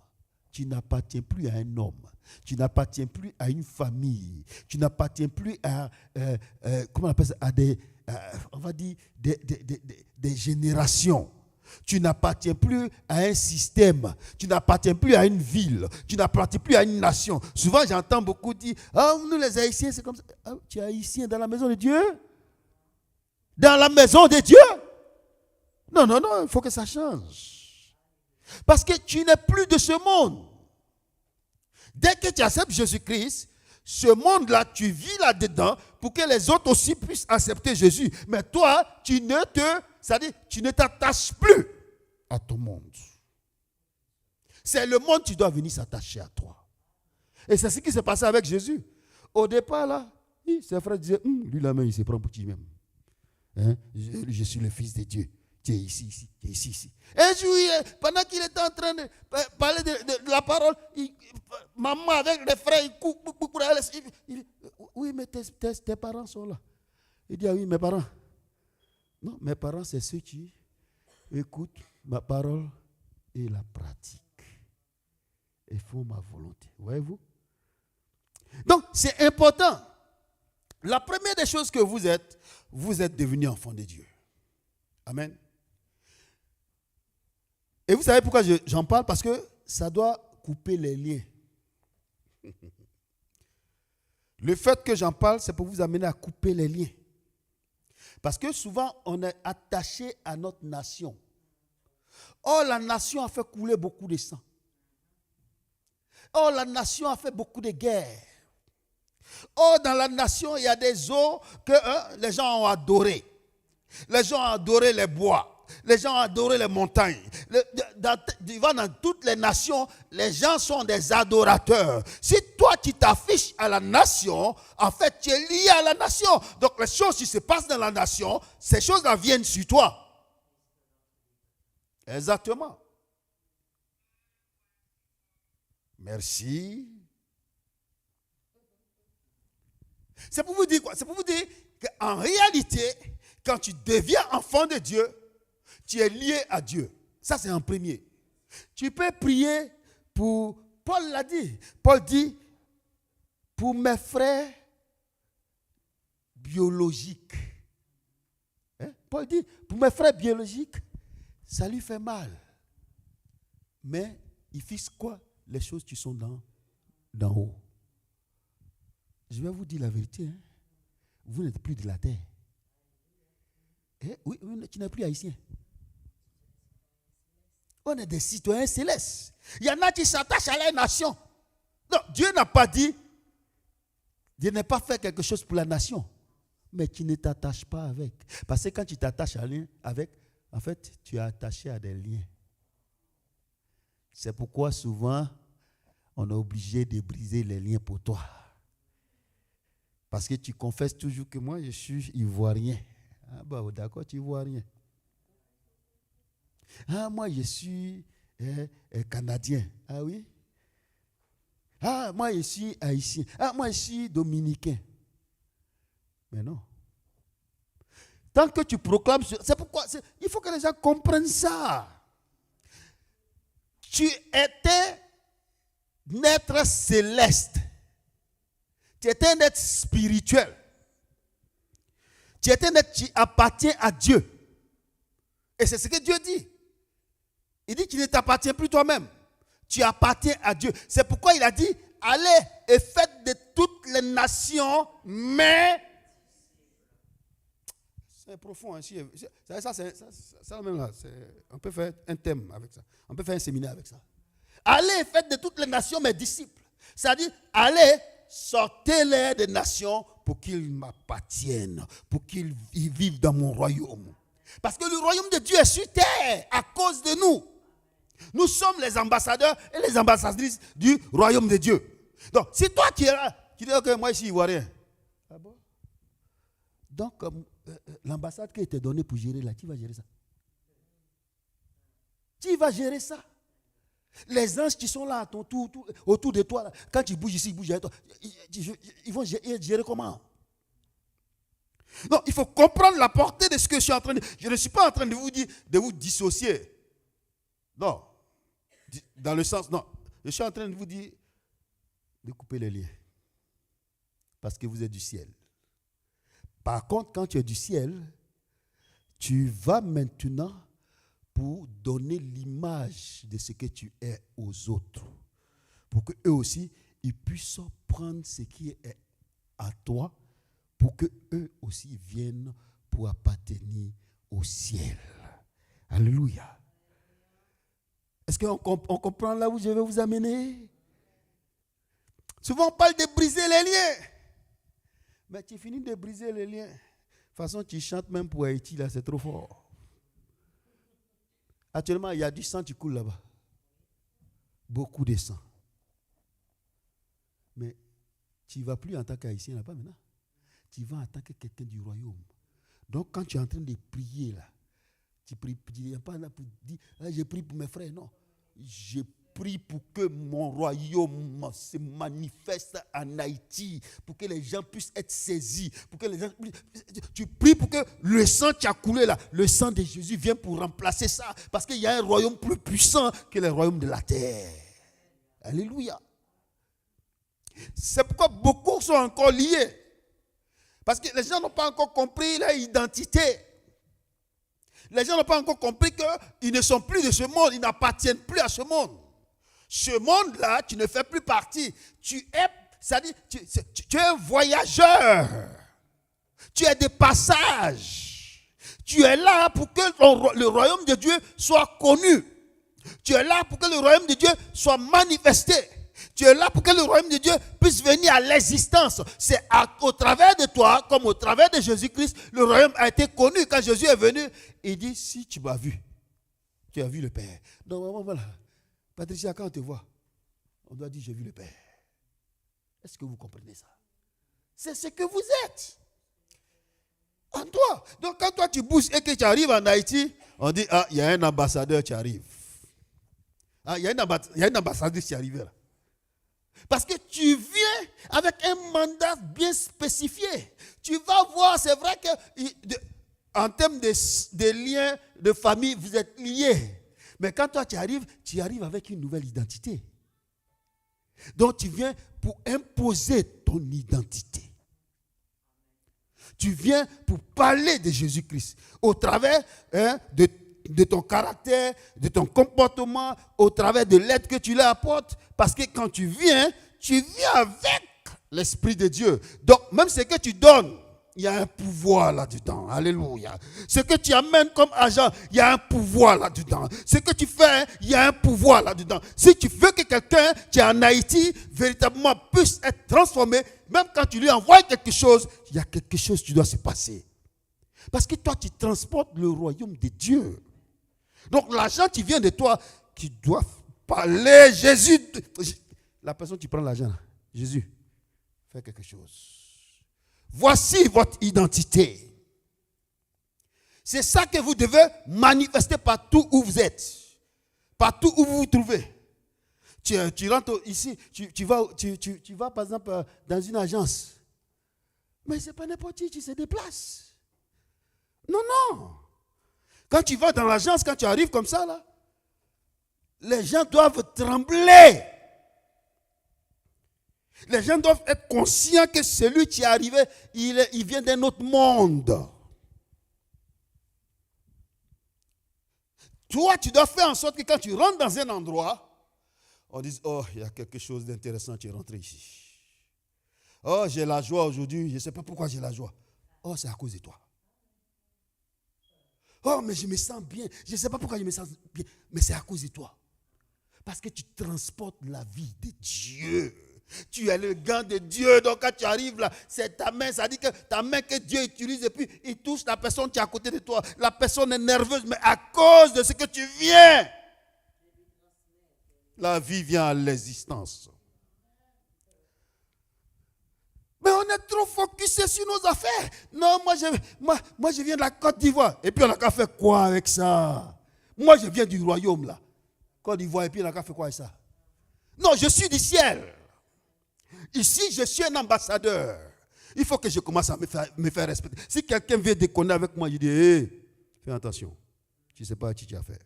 Tu n'appartiens plus à un homme. Tu n'appartiens plus à une famille. Tu n'appartiens plus à, comment on appelle ça, à des, on va dire, des générations. Tu n'appartiens plus à un système. Tu n'appartiens plus à une ville. Tu n'appartiens plus à une nation. Souvent, j'entends beaucoup dire, ah, nous les Haïtiens, c'est comme ça. Ah, tu es Haïtien dans la maison de Dieu? Dans la maison de Dieu? Non, non, non, il faut que ça change. Parce que tu n'es plus de ce monde. Dès que tu acceptes Jésus-Christ, ce monde-là, tu vis là-dedans pour que les autres aussi puissent accepter Jésus. Mais toi, tu ne t'attaches plus à ton monde. C'est le monde qui doit venir s'attacher à toi. Et c'est ce qui s'est passé avec Jésus. Au départ, là, ses frères disaient, lui là-même, il se prend pour lui-même. Hein? Je suis le Fils de Dieu. Tu es ici, tu es ici. Un jour, pendant qu'il était en train de parler de la parole, maman avec les frères, il coupe. Oui, mais tes parents sont là. Il dit, ah oui, mes parents. Non, mes parents, c'est ceux qui écoutent ma parole et la pratiquent. Et font ma volonté. Voyez-vous? Donc, c'est important. La première des choses que vous êtes devenus enfants de Dieu. Amen. Et vous savez pourquoi j'en parle? Parce que ça doit couper les liens. Le fait que j'en parle, c'est pour vous amener à couper les liens. Parce que souvent, on est attaché à notre nation. Or, la nation a fait couler beaucoup de sang. Or, la nation a fait beaucoup de guerres. Or, dans la nation, il y a des eaux que les gens ont adorées. Les gens ont adoré les bois. Les gens ont adoré les montagnes. Dans toutes les nations, les gens sont des adorateurs. Si toi, tu t'affiches à la nation, en fait, tu es lié à la nation. Donc, les choses qui se passent dans la nation, ces choses-là viennent sur toi. Exactement. Merci. C'est pour vous dire quoi? C'est pour vous dire qu'en réalité, quand tu deviens enfant de Dieu, tu es lié à Dieu. Ça, c'est en premier. Tu peux prier pour... Paul l'a dit. Paul dit, pour mes frères biologiques. Hein? Paul dit, pour mes frères biologiques, ça lui fait mal. Mais il fixe quoi? Les choses qui sont d'en haut. Je vais vous dire la vérité. Hein? Vous n'êtes plus de la terre. Oui, tu n'es plus haïtien. On est des citoyens célestes. Il y en a qui s'attachent à la nation. Non, Dieu n'a pas dit, Dieu n'a pas fait quelque chose pour la nation. Mais tu ne t'attaches pas avec. Parce que quand tu t'attaches avec, en fait, tu es attaché à des liens. C'est pourquoi souvent, on est obligé de briser les liens pour toi. Parce que tu confesses toujours que moi, je suis ivoirien. Ah bah d'accord, tu vois rien. Ah, moi, je suis canadien. Ah oui? Ah, moi, je suis haïtien. Ah, moi, je suis dominicain. Mais non. Tant que tu proclames, c'est pourquoi il faut que les gens comprennent ça. Tu étais un être céleste. Tu étais un être spirituel. Tu étais un être qui appartient à Dieu. Et c'est ce que Dieu dit. Il dit qu'il ne t'appartient plus toi-même. Tu appartiens à Dieu. C'est pourquoi il a dit, allez et faites de toutes les nations, mais... C'est profond. Hein, ça même là, on peut faire un thème avec ça. On peut faire un séminaire avec ça. Allez et faites de toutes les nations mes disciples. C'est-à-dire, allez, sortez-les des nations pour qu'ils m'appartiennent, pour qu'ils vivent dans mon royaume. Parce que le royaume de Dieu est sur terre à cause de nous. Nous sommes les ambassadeurs et les ambassadrices du royaume de Dieu. Donc, si toi qui es là, tu dis, ok, moi ici, ivoirien. Ah bon? Donc, l'ambassade qui a été donnée pour gérer là, qui va gérer ça? Qui va gérer ça? Les anges qui sont là autour de toi, là, quand tu bouges ici, ils bougent avec toi. Ils vont gérer comment? Non, il faut comprendre la portée de ce que je suis en train de dire. Je ne suis pas en train de vous dire de vous dissocier. Non. Dans le sens, non. Je suis en train de vous dire de couper les liens. Parce que vous êtes du ciel. Par contre, quand tu es du ciel, tu vas maintenant pour donner l'image de ce que tu es aux autres. Pour qu'eux aussi, ils puissent prendre ce qui est à toi, pour qu'eux aussi viennent pour appartenir au ciel. Alléluia. Est-ce qu'on comprend là où je vais vous amener? Souvent, on parle de briser les liens. Mais tu finis de briser les liens. De toute façon, tu chantes même pour Haïti, là, c'est trop fort. Actuellement, il y a du sang qui coule là-bas. Beaucoup de sang. Mais tu ne vas plus en tant qu'Haïtien là-bas maintenant. Tu vas en tant que quelqu'un du royaume. Donc, quand tu es en train de prier là, tu n'es pas là pour dire, ah, je prie pour mes frères. Non. Je prie pour que mon royaume se manifeste en Haïti, pour que les gens puissent être saisis, pour que les gens, tu pries pour que le sang qui a coulé là, le sang de Jésus vienne pour remplacer ça, parce qu'il y a un royaume plus puissant que le royaume de la terre. Alléluia. C'est pourquoi beaucoup sont encore liés, parce que les gens n'ont pas encore compris leur identité. Les gens n'ont pas encore compris qu'ils ne sont plus de ce monde, ils n'appartiennent plus à ce monde. Ce monde-là, tu ne fais plus partie. Tu es un voyageur. Tu es de passage. Tu es là pour que le royaume de Dieu soit connu. Tu es là pour que le royaume de Dieu soit manifesté. Tu es là pour que le royaume de Dieu puisse venir à l'existence. C'est au travers de toi, comme au travers de Jésus-Christ, le royaume a été connu. Quand Jésus est venu, il dit, si tu m'as vu, tu as vu le Père. Donc voilà. Patricia, quand on te voit, on doit dire, j'ai vu le Père. Est-ce que vous comprenez ça? C'est ce que vous êtes. En toi. Donc quand toi tu bouges et que tu arrives en Haïti, on dit, ah, il y a un ambassadeur qui arrive. Ah, il y a un ambassadeur qui est arrivé là. Parce que tu viens avec un mandat bien spécifié. Tu vas voir, c'est vrai que en termes de liens de famille, vous êtes liés. Mais quand toi tu arrives avec une nouvelle identité. Donc tu viens pour imposer ton identité. Tu viens pour parler de Jésus-Christ au travers de ton caractère, de ton comportement, au travers de l'aide que tu leur apportes. Parce que quand tu viens avec l'Esprit de Dieu. Donc même ce que tu donnes, il y a un pouvoir là-dedans. Alléluia. Ce que tu amènes comme argent, il y a un pouvoir là-dedans. Ce que tu fais, il y a un pouvoir là-dedans. Si tu veux que quelqu'un qui est en Haïti, véritablement puisse être transformé, même quand tu lui envoies quelque chose, il y a quelque chose qui doit se passer. Parce que toi, tu transportes le royaume de Dieu. Donc l'argent qui vient de toi, qui doit parler Jésus. La personne qui prend l'argent, Jésus, fais quelque chose. Voici votre identité. C'est ça que vous devez manifester partout où vous êtes. Partout où vous vous trouvez. Tu rentres ici, tu vas par exemple dans une agence. Mais ce n'est pas n'importe qui se déplace. Non, non. Quand tu vas dans l'agence, quand tu arrives comme ça, là, les gens doivent trembler. Les gens doivent être conscients que celui qui est arrivé, il vient d'un autre monde. Toi, tu dois faire en sorte que quand tu rentres dans un endroit, on dise, oh, il y a quelque chose d'intéressant qui est rentré ici. Oh, j'ai la joie aujourd'hui, je ne sais pas pourquoi j'ai la joie. Oh, c'est à cause de toi. Oh, mais je me sens bien, je ne sais pas pourquoi je me sens bien, mais c'est à cause de toi. Parce que tu transportes la vie de Dieu. Tu es le gant de Dieu, donc quand tu arrives là, c'est ta main, ça dit que ta main que Dieu utilise et puis il touche la personne qui est à côté de toi. La personne est nerveuse, mais à cause de ce que tu viens, la vie vient à l'existence. Mais on est trop focusé sur nos affaires. Non, moi je viens de la Côte d'Ivoire. Et puis on a qu'à faire quoi avec ça? Moi je viens du royaume là. Côte d'Ivoire, et puis il a fait quoi avec ça? Non, je suis du ciel. Ici, je suis un ambassadeur. Il faut que je commence à me faire respecter. Si quelqu'un vient déconner avec moi, je dis, hé, fais attention. Tu ne sais pas à qui tu as fait.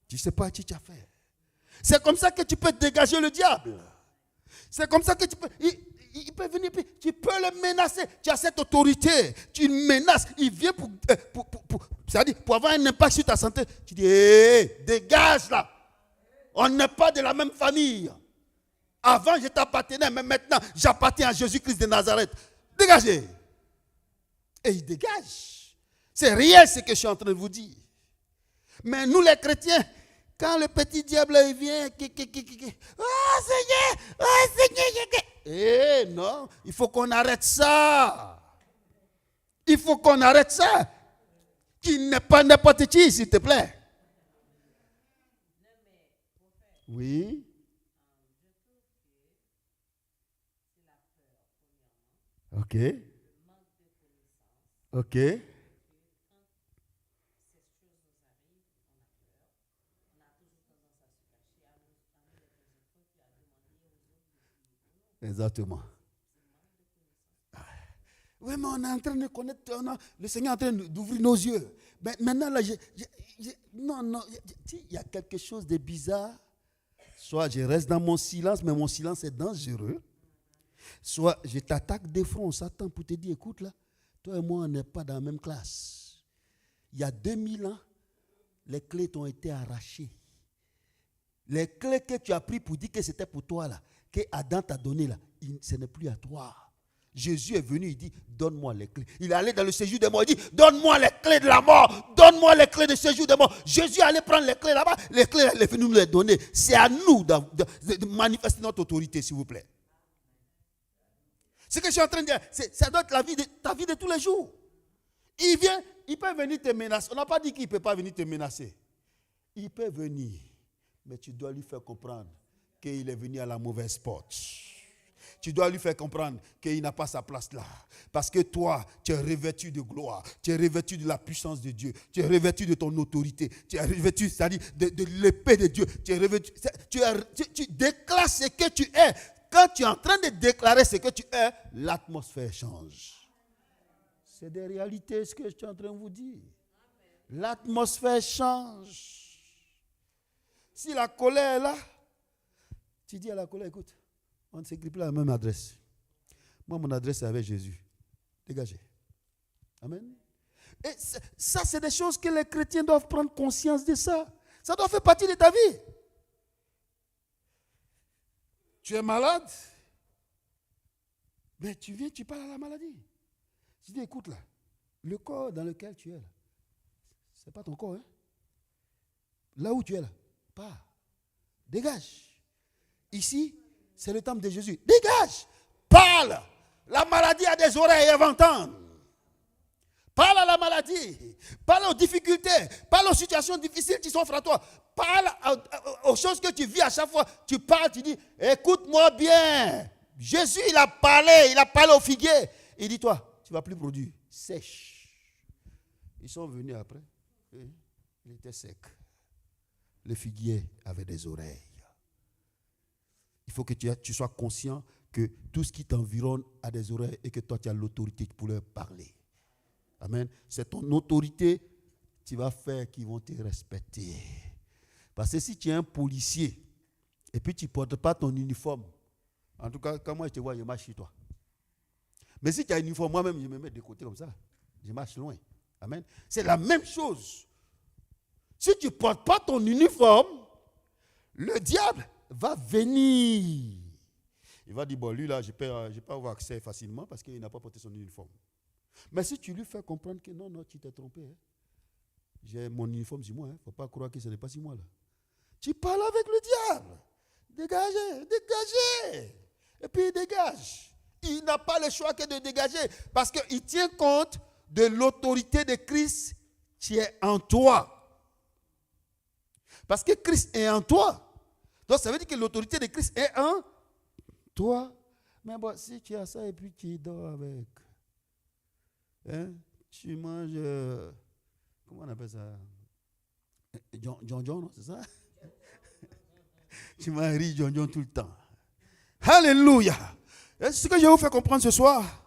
Tu ne sais pas à qui tu as fait. C'est comme ça que tu peux dégager le diable. C'est comme ça que tu peux... Il peut venir, tu peux le menacer. Tu as cette autorité. Tu le menaces. Il vient c'est-à-dire pour avoir un impact sur ta santé. Tu dis, hé, dégage là. On n'est pas de la même famille. Avant, je t'appartenais, mais maintenant, j'appartiens à Jésus-Christ de Nazareth. Dégagez. Et il dégage. C'est réel ce que je suis en train de vous dire. Mais nous, les chrétiens, quand le petit diable il vient, oh Seigneur, eh non, il faut qu'on arrête ça. Il faut qu'on arrête ça. Qui n'est pas n'importe qui, s'il te plaît. Oui. Ok. Ok. Exactement. Oui, mais on est en train de connaître, le Seigneur est en train d'ouvrir nos yeux. Mais maintenant, là, non, il y a quelque chose de bizarre. Soit je reste dans mon silence, mais mon silence est dangereux. Soit je t'attaque de front, Satan, pour te dire, écoute là, toi et moi, on n'est pas dans la même classe. Il y a 2000 ans, les clés t'ont été arrachées. Les clés que tu as prises pour dire que c'était pour toi là, que Adam t'a donné là, ce n'est plus à toi. Jésus est venu, il dit, donne-moi les clés. Il est allé dans le séjour des morts, il dit, donne-moi les clés de la mort, donne-moi les clés du séjour des morts. Jésus allait prendre les clés là-bas, les clés, il est venu nous les donner. C'est à nous de manifester notre autorité, s'il vous plaît. Ce que je suis en train de dire, ça doit être ta vie de tous les jours. Il vient, il peut venir te menacer. On n'a pas dit qu'il ne peut pas venir te menacer. Il peut venir, mais tu dois lui faire comprendre qu'il est venu à la mauvaise porte. Tu dois lui faire comprendre qu'il n'a pas sa place là. Parce que toi, tu es revêtu de gloire. Tu es revêtu de la puissance de Dieu. Tu es revêtu de ton autorité. Tu es revêtu, c'est-à-dire de l'épée de Dieu. Tu es revêtu. Tu déclares ce que tu es. Quand tu es en train de déclarer ce que tu es, l'atmosphère change. C'est des réalités, ce que je suis en train de vous dire. L'atmosphère change. Si la colère est là, tu dis à la colère, écoute, on ne s'écrit plus à la même adresse. Moi, mon adresse est avec Jésus. Dégagez. Amen. Et ça, c'est des choses que les chrétiens doivent prendre conscience de ça. Ça doit faire partie de ta vie. Tu es malade, mais tu viens, tu parles à la maladie. Tu dis, écoute là, le corps dans lequel tu es là, ce n'est pas ton corps. Hein? Là où tu es là, pars. Dégage. Ici, c'est le temple de Jésus. Dégage. Parle. La maladie a des oreilles, elle va entendre. Parle à la maladie. Parle aux difficultés. Parle aux situations difficiles qui s'offrent à toi. Parle aux choses que tu vis à chaque fois. Tu parles, tu dis, écoute-moi bien. Jésus, il a parlé au figuier. Il dit, toi, tu ne vas plus produire. Sèche. Ils sont venus après. Il était sec. Le figuier avait des oreilles. Il faut que tu sois conscient que tout ce qui t'environne a des oreilles et que toi, tu as l'autorité pour leur parler. Amen. C'est ton autorité, tu vas faire qu'ils vont te respecter. Parce que si tu es un policier et puis tu ne portes pas ton uniforme, en tout cas, quand moi je te vois, je marche chez toi. Mais si tu as un uniforme, moi-même, je me mets de côté comme ça. Je marche loin. Amen. C'est la même chose. Si tu ne portes pas ton uniforme, le diable va venir. Il va dire, bon, lui là, je ne peux pas avoir accès facilement parce qu'il n'a pas porté son uniforme. Mais si tu lui fais comprendre que non, tu t'es trompé. Hein. J'ai mon uniforme sur moi. Il ne faut pas croire que ce n'est pas sur moi là. Tu parles avec le diable. Dégagez. Et puis il dégage. Il n'a pas le choix que de dégager parce qu'il tient compte de l'autorité de Christ qui est en toi. Parce que Christ est en toi. Donc ça veut dire que l'autorité de Christ est en toi. Mais bon, si tu as ça et puis tu dors avec, hein, tu manges, comment on appelle ça? John, non, c'est ça? Tu m'as ri, John, tout le temps. Alléluia. Et ce que je vais vous faire comprendre ce soir,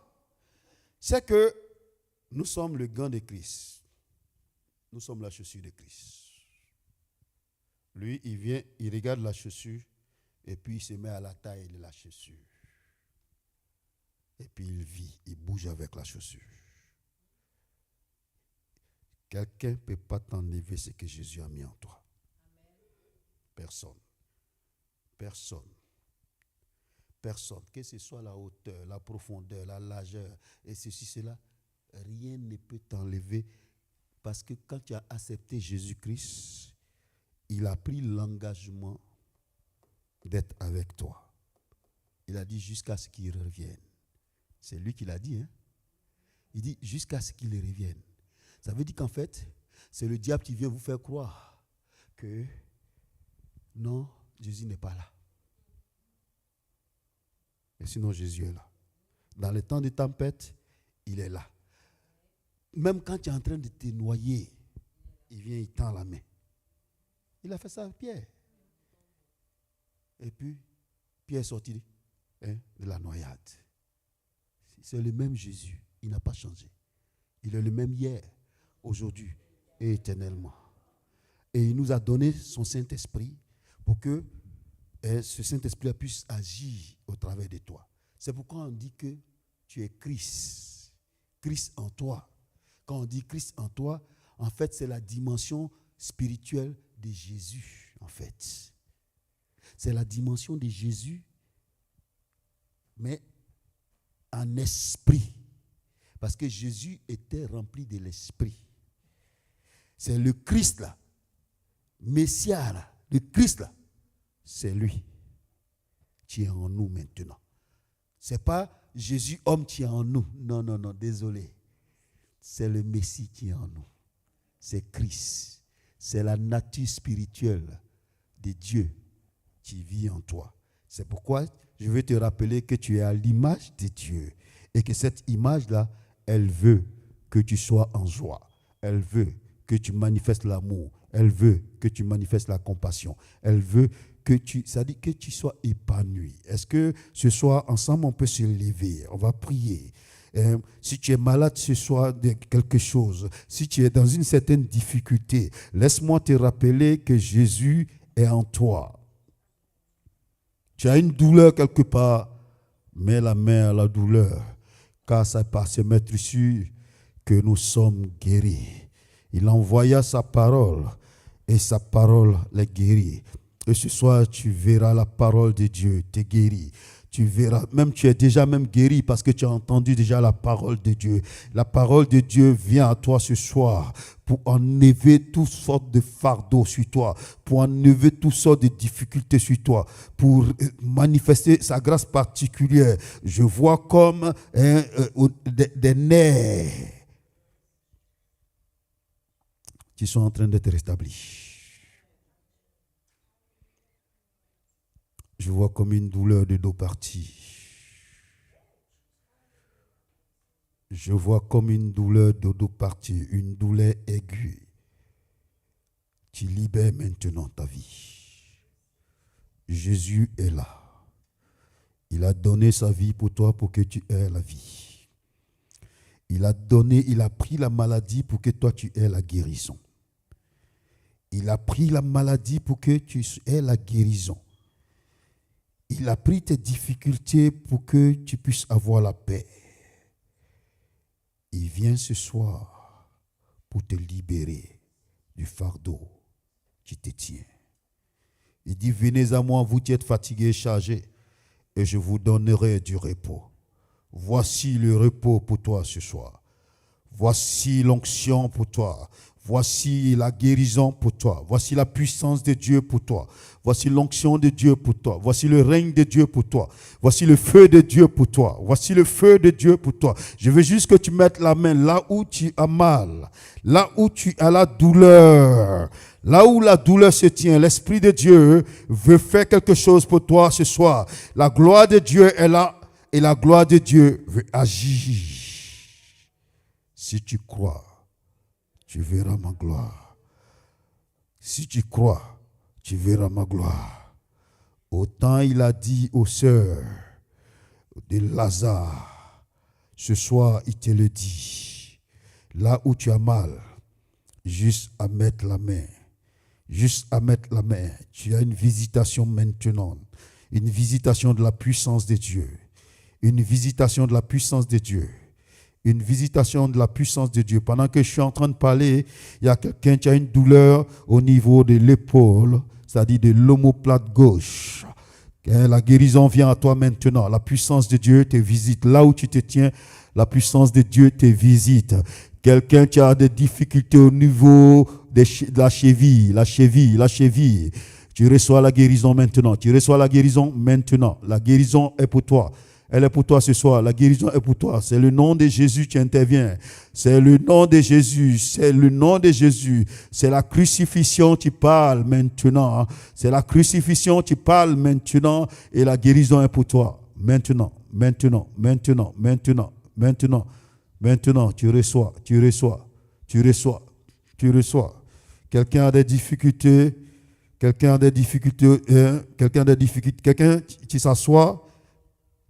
c'est que nous sommes le gant de Christ. Nous sommes la chaussure de Christ. Lui, il vient, il regarde la chaussure et puis il se met à la taille de la chaussure. Et puis il vit, il bouge avec la chaussure. Quelqu'un ne peut pas t'enlever ce que Jésus a mis en toi. Personne. Personne. Personne. Que ce soit la hauteur, la profondeur, la largeur, et ceci, cela, rien ne peut t'enlever. Parce que quand tu as accepté Jésus-Christ, il a pris l'engagement d'être avec toi. Il a dit jusqu'à ce qu'il revienne. C'est lui qui l'a dit. Hein? Il dit jusqu'à ce qu'il revienne. Ça veut dire qu'en fait, c'est le diable qui vient vous faire croire que non, Jésus n'est pas là. Mais sinon, Jésus est là. Dans les temps de tempête, il est là. Même quand tu es en train de te noyer, il vient, il tend la main. Il a fait ça avec Pierre. Et puis, Pierre est sorti de la noyade. C'est le même Jésus. Il n'a pas changé. Il est le même hier, aujourd'hui et éternellement. Et il nous a donné son Saint-Esprit pour que ce Saint-Esprit puisse agir au travers de toi. C'est pourquoi on dit que tu es Christ. Christ en toi. Quand on dit Christ en toi, en fait, c'est la dimension spirituelle de Jésus, en fait. C'est la dimension de Jésus, mais en esprit. Parce que Jésus était rempli de l'esprit. C'est le Christ là, Messia là, le Christ là, c'est lui qui est en nous maintenant. Ce n'est pas Jésus homme qui est en nous. Non, non, non, désolé. C'est le Messie qui est en nous. C'est Christ. C'est la nature spirituelle de Dieu qui vit en toi. C'est pourquoi je veux te rappeler que tu es à l'image de Dieu. Et que cette image-là, elle veut que tu sois en joie. Elle veut que tu manifestes l'amour. Elle veut que tu manifestes la compassion. Elle veut que ça dit que tu sois épanoui. Est-ce que ce soir, ensemble, on peut se lever? On va prier. Si tu es malade ce soir de quelque chose, si tu es dans une certaine difficulté, laisse-moi te rappeler que Jésus est en toi. Tu as une douleur quelque part, mets la main à la douleur, car c'est par ce maître sûr que nous sommes guéris. Il envoya sa parole et sa parole les guérit. Et ce soir, tu verras la parole de Dieu te guérir. Tu verras, même tu es déjà même guéri parce que tu as entendu déjà la parole de Dieu. La parole de Dieu vient à toi ce soir pour enlever toutes sortes de fardeaux sur toi, pour enlever toutes sortes de difficultés sur toi, pour manifester sa grâce particulière. Je vois comme des nerfs qui sont en train d'être rétablis. Je vois comme une douleur de dos partie. Je vois comme une douleur de dos partie, une douleur aiguë. Tu libères maintenant ta vie. Jésus est là. Il a donné sa vie pour toi pour que tu aies la vie. Il a pris la maladie pour que toi tu aies la guérison. Il a pris la maladie pour que tu aies la guérison. Il a pris tes difficultés pour que tu puisses avoir la paix. Il vient ce soir pour te libérer du fardeau qui te tient. Il dit, venez à moi, vous qui êtes fatigués et chargés, et je vous donnerai du repos. Voici le repos pour toi ce soir. Voici l'onction pour toi. Voici la guérison pour toi. Voici la puissance de Dieu pour toi. Voici l'onction de Dieu pour toi. Voici le règne de Dieu pour toi. Voici le feu de Dieu pour toi. Voici le feu de Dieu pour toi. Je veux juste que tu mettes la main là où tu as mal, là où tu as la douleur, là où la douleur se tient. L'Esprit de Dieu veut faire quelque chose pour toi ce soir. La gloire de Dieu est là et la gloire de Dieu veut agir. Si tu crois, tu verras ma gloire. Si tu crois, tu verras ma gloire. Autant il a dit aux sœurs de Lazare, ce soir il te le dit. Là où tu as mal, juste à mettre la main. Juste à mettre la main. Tu as une visitation maintenant. Une visitation de la puissance de Dieu. Une visitation de la puissance de Dieu. Une visitation de la puissance de Dieu. Pendant que je suis en train de parler, il y a quelqu'un qui a une douleur au niveau de l'épaule, c'est-à-dire de l'omoplate gauche. La guérison vient à toi maintenant. La puissance de Dieu te visite. Là où tu te tiens, la puissance de Dieu te visite. Quelqu'un qui a des difficultés au niveau de la cheville, la cheville. Tu reçois la guérison maintenant. Tu reçois la guérison maintenant. La guérison est pour toi. Elle est pour toi ce soir. La guérison est pour toi. C'est le nom de Jésus qui intervient. C'est le nom de Jésus. C'est le nom de Jésus. C'est la crucifixion qui parle maintenant. C'est la crucifixion qui parle maintenant. Et la guérison est pour toi. Maintenant, maintenant, maintenant, maintenant, maintenant, maintenant. Tu reçois, tu reçois, tu reçois, tu reçois. Quelqu'un a des difficultés. Quelqu'un a des difficultés. Quelqu'un a des difficultés. Quelqu'un qui s'assoit.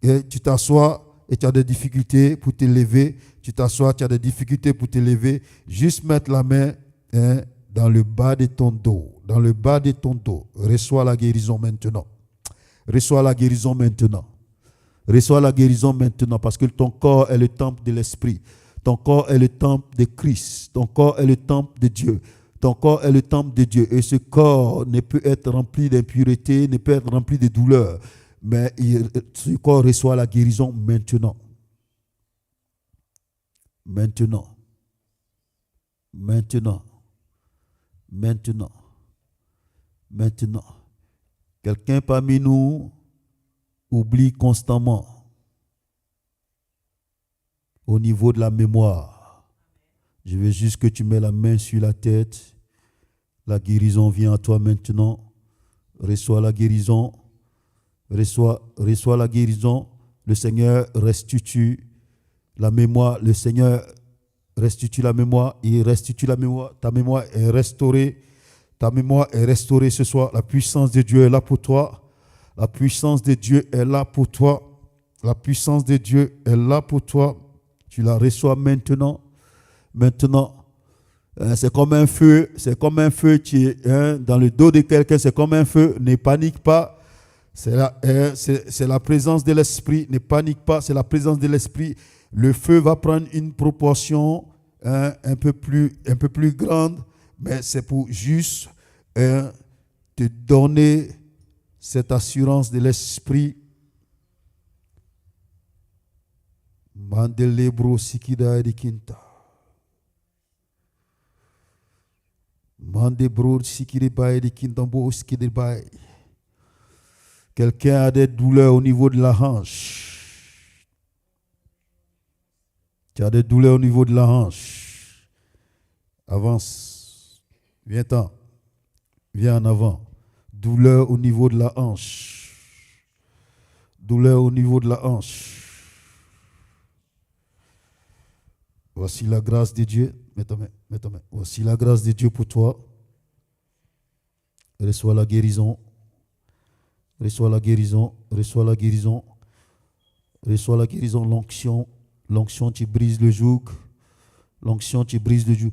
Et tu t'assois et tu as des difficultés pour te lever. Tu t'assois, tu as des difficultés pour te lever. Juste mettre la main dans le bas de ton dos. Dans le bas de ton dos. Reçois la guérison maintenant. Reçois la guérison maintenant. Reçois la guérison maintenant parce que ton corps est le temple de l'Esprit. Ton corps est le temple de Christ. Ton corps est le temple de Dieu. Ton corps est le temple de Dieu. Et ce corps ne peut être rempli d'impureté, ne peut être rempli de douleur. Mais ce corps reçoit la guérison maintenant. Maintenant. Maintenant. Maintenant. Maintenant. Quelqu'un parmi nous oublie constamment au niveau de la mémoire. Je veux juste que tu mets la main sur la tête. La guérison vient à toi maintenant. Reçois la guérison. Reçois la guérison. Le Seigneur restitue la mémoire. Le Seigneur restitue la mémoire. Il restitue la mémoire. Ta mémoire est restaurée. Ta mémoire est restaurée ce soir. La puissance de Dieu est là pour toi. La puissance de Dieu est là pour toi. La puissance de Dieu est là pour toi. Tu la reçois maintenant. Maintenant. C'est comme un feu. C'est comme un feu qui est dans le dos de quelqu'un. C'est comme un feu. Ne panique pas. C'est la présence de l'Esprit. Ne panique pas, c'est la présence de l'Esprit. Le feu va prendre une proportion un peu plus grande, mais c'est pour juste te donner cette assurance de l'Esprit. Mandelebro sikida edikinta. Mandebro sikide bae edikinta bo sikide bae. Quelqu'un a des douleurs au niveau de la hanche. Tu as des douleurs au niveau de la hanche. Avance. Viens-t'en. Viens en avant. Douleur au niveau de la hanche. Douleur au niveau de la hanche. Voici la grâce de Dieu. Mets ta main. Voici la grâce de Dieu pour toi. Reçois la guérison. Reçois la guérison, reçois la guérison, reçois la guérison, l'onction, tu brises le joug, l'onction, tu brises le joug.